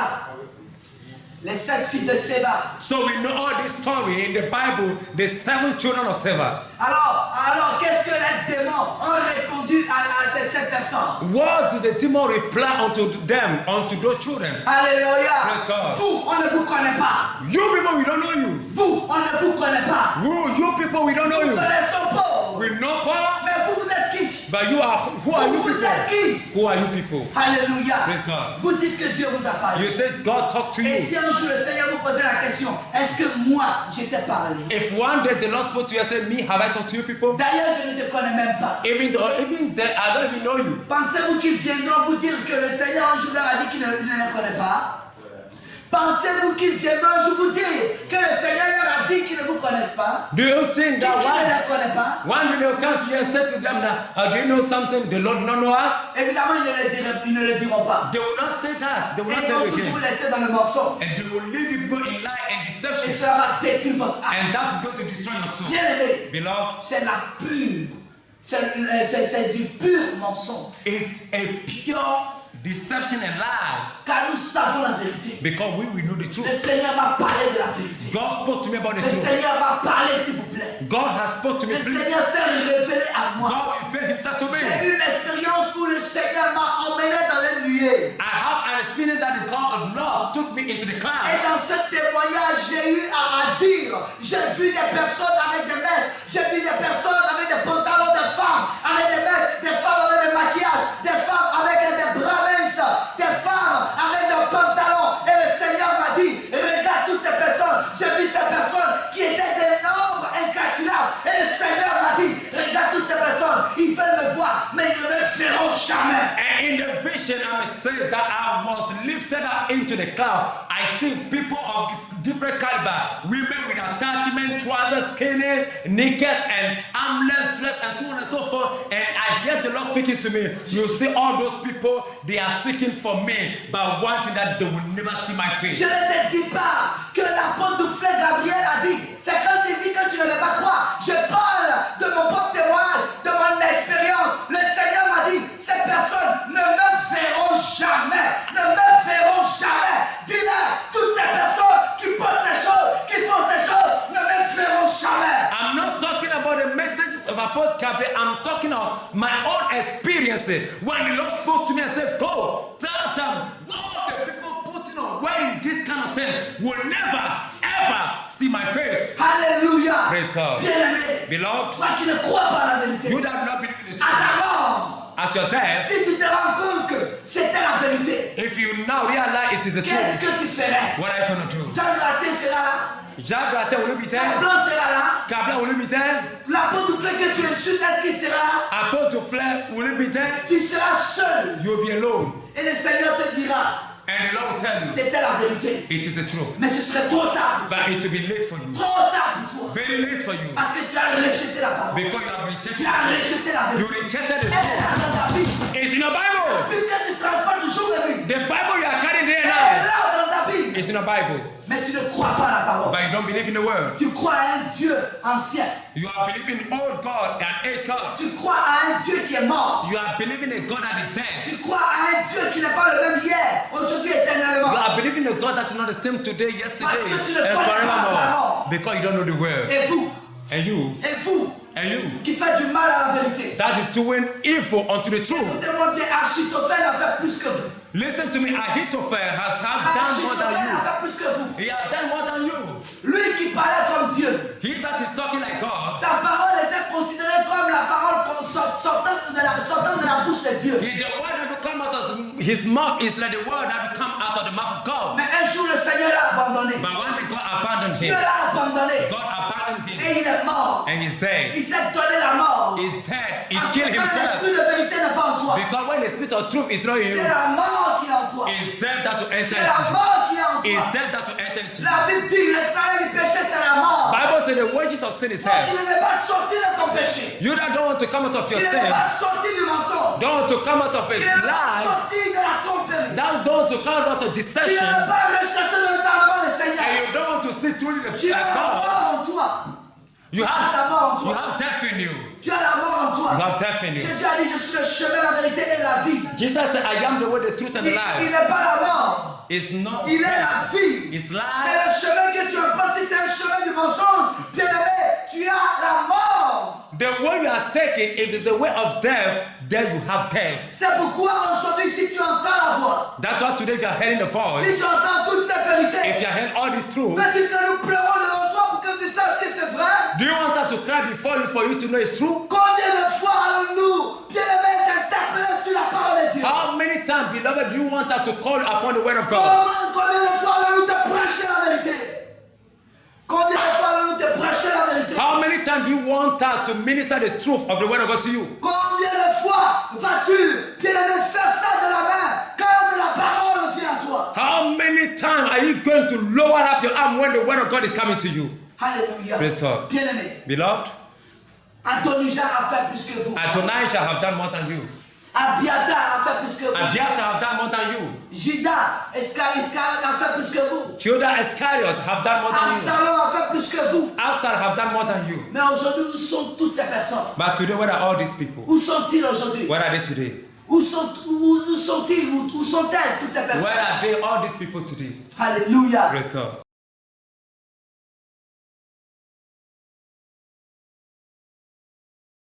Les 7 fils de Séba. So we know all this story in the Bible, the 7 children of Seva. Alors qu'est-ce que les démons ont répondu à ces 7 personnes? What did the demon reply unto them, unto those children? Alléluia. Praise God. Vous, on ne vous connaît pas. You people, we don't know you. Vous, on ne vous connaît pas. You people, we don't know Nous you. connaissons pas. We know Paul, Mais vous êtes qui? but you are, who are you Vous êtes people? qui? Who are you people? Alléluia. Praise God. Vous dites que Dieu vous a parlé. You said God talked to Et you. si un jour le Seigneur vous posait la question, est-ce que moi je t'ai parlé? If one day the Lord spoke to you and said, me, have I talked to you people? D'ailleurs, je ne te connais même pas. Even then, I don't even know you. Pensez-vous qu'ils viendront vous dire que le Seigneur un jour leur a dit qu'il ne les connaît pas? Pensez-vous qu'ils viendront un jour vous dire que le Seigneur leur a dit qu'ils ne vous connaissent pas? Do you think Qu'il that ne les connaît pas? one day they'll come to you and say to them that, do you know something? The Lord not know us? Évidemment, ils ne le diront pas. They will not say that. They will Et not ils tell vont you toujours vous again. laisser dans le mensonge. And they will leave people in lie and Et deception. cela va détruire votre âme. And that is going to destroy your soul. Bien aimé, Beloved, c'est la pure. C'est du pur mensonge. it's a pure deception and lie. Car nous savons la vérité. Because we know the Le truth. Seigneur m'a parlé de la vérité. God spoke to me about the Le truth. Seigneur m'a parlé, s'il vous plaît. God has spoke to me. Le Please. Seigneur s'est révélé à moi. God revealed himself to me. J'ai eu une expérience où le Seigneur m'a emmené dans les nuées. I have an experience that the God of Lord took me into the Et cloud. dans ce témoignage, j'ai eu à dire, j'ai vu des personnes avec des mèches, j'ai vu des personnes avec des pantalons de femmes, avec des mèches, des femmes avec des maquillages, des femmes avec des bras minces, des femmes avec des pantalons. Et le Seigneur m'a dit, regarde toutes ces personnes, j'ai vu ces personnes qui étaient des nombres incalculables. Et le Seigneur m'a dit, regarde toutes ces personnes, ils veulent me voir, mais ils ne me verront jamais. And in the vision, I must say that I was lifted up into the cloud. I see people of different caliber, women with attachment, trousers, skinny, knickers, and armless dress, and so on and so forth. And I hear the Lord speaking to me. You see all those people, they are seeking for me, but one thing that they will never see my face. Je ne te dis pas que l'apôtre de frère Gabriel a dit, c'est quand il dit que tu ne veux pas croire. Je parle de mon propre témoignage, de mon expérience. Le Seigneur m'a dit, ces personnes ne me verront jamais, ne me verront jamais. Dis-leur, toutes ces personnes qui portent ces choses, qui font ces choses, ne me verront jamais. I'm not talking about the messages of Apostle Gabriel. I'm talking about my own experiences. When the Lord spoke to me and said, go, tell them, all the people putting on wearing this kind of thing will never, ever see my face. Alléluia. Praise God. Bien-aimé, Beloved, toi qui ne crois pas à la vérité, you that not believe in the à truth, ta mort, at your death, si tu te rends compte que c'était la vérité, if you now realize it is the qu'est-ce truth, que tu ferais? what are you going to do? Jean Gracien sera là, Jacques Grasset will you be there? Blanc sera là, Kabla will you be there? l'apôtre frère que tu insultes, est-ce qu'il sera là? Apostle Flair will you be there? Tu seras seul. You'll be alone. Et le Seigneur te dira, And the Lord will tell you, c'était la vérité. it is the truth. Mais ce serait trop tard pour toi. But it will be late for you. Trop tard pour toi. Very late for you. Parce que tu as rejeté la parole. Because you have Tu rejected as it. rejeté la You vérité. rejected the Elle est truth. là dans ta Bible. It's in the Bible. Bible que tu transportes toujours de lui. The Bible you are carrying there Elle est now. là dans ta Bible. It's in the Bible. Mais tu ne crois pas à la parole. But you don't believe in the word. Tu crois à un Dieu ancien. You are believing in old God and a God. Tu crois à un Dieu qui est mort. You are believing in a God that is dead. Tu crois à un Dieu qui n'est pas le même hier, aujourd'hui, éternellement. You are believing in a God that's not the same today, yesterday, Parce que tu ne and connais pas la forevermore. parole. Because you don't know the word. Et vous, And you, qui faites du mal à la vérité. that is doing evil unto the truth. Écoutez-moi bien, Achitophel a fait plus que vous. Listen to me, Ahithophel has done more than Achitophel a you. fait plus que vous. He has done more than you. Lui qui parlait comme Dieu. He that is talking like God, Sa parole était considérée comme la parole sortant de la bouche de Dieu. the word that will come out of his mouth is like the word that will come out of the mouth of God. Mais un jour, le Seigneur l'a abandonné. But when God abandoned Dieu him, l'a abandonné. God abandoned him, Et il est mort. and he's dead. Il s'est donné la mort. He's dead. He Parce que killed quand himself. l'esprit de vérité n'est pas en toi, Because when the spirit of truth is not in c'est you, la mort qui est en toi. it's death that will enter C'est la into mort qui est en you. It's toi. death that will enter into you. La Bible dit le salaire du péché, c'est la mort. Bible says the wages of sin is Toi qui death. ne veux pas sortir de ton péché, You that don't want to come out of qui your ne veux sin, pas sortir du mensonge, don't want to come out of a qui ne veut pas lie, sortir de la tromperie, that don't want to come out of qui ne deception, veut pas rechercher le retardement du and Seigneur. you don't want to see through the Tu as la God. mort en toi. You Tu as la mort en you toi. have death in you. Tu as la mort en toi. You have death in you. Jésus a dit, je suis le chemin, la vérité et la vie. Jesus said, I am the way, the truth, and the Il life. n'est pas la mort. It's not Il est death. la vie. It's Mais life. le chemin que tu empruntes, si c'est un chemin du mensonge, bien aimé, tu as la mort. The way you are taking, if it's the way of death, then you have death. C'est pourquoi aujourd'hui, si tu entends la voix, That's why today, if you are hearing the voice, si tu entends toutes ces if vérités, you are hearing all this truth, veux-tu que nous pleurons devant toi pour que tu saches que c'est vrai? do you want her to cry before you for you to know it's true? Combien de fois allons-nous, bien aimé, t'interpeller sur la parole de Dieu? How many times, beloved, do you want her to call upon the word of God? Combien de fois allons-nous te prêcher la vérité? Combien de fois allons-nous te prêcher la vérité? How many times do you want her to minister the truth of the word of God to you? Combien de fois vas-tu, bien aimé, faire ça de la main quand de la parole vient à toi? How many times are you going to lower up your arm when the word of God is coming to you? Alléluia. Praise God. Bien aimé, Beloved, Adonijah a fait plus que vous. Adonijah have done more than you. Abiathar a fait plus que vous. Abiathar have done more than you. Judas Iscariot a fait plus que vous. Judas Iscariot have done more than you. Absalom a fait plus que vous. Absalom have done more than you. Mais aujourd'hui, où sont toutes ces personnes? But today, where are all these people? Où sont-ils aujourd'hui? Where are they today? Où sont-ils? Où sont-elles toutes ces personnes? Where are they, all these people today? Alléluia. Praise God.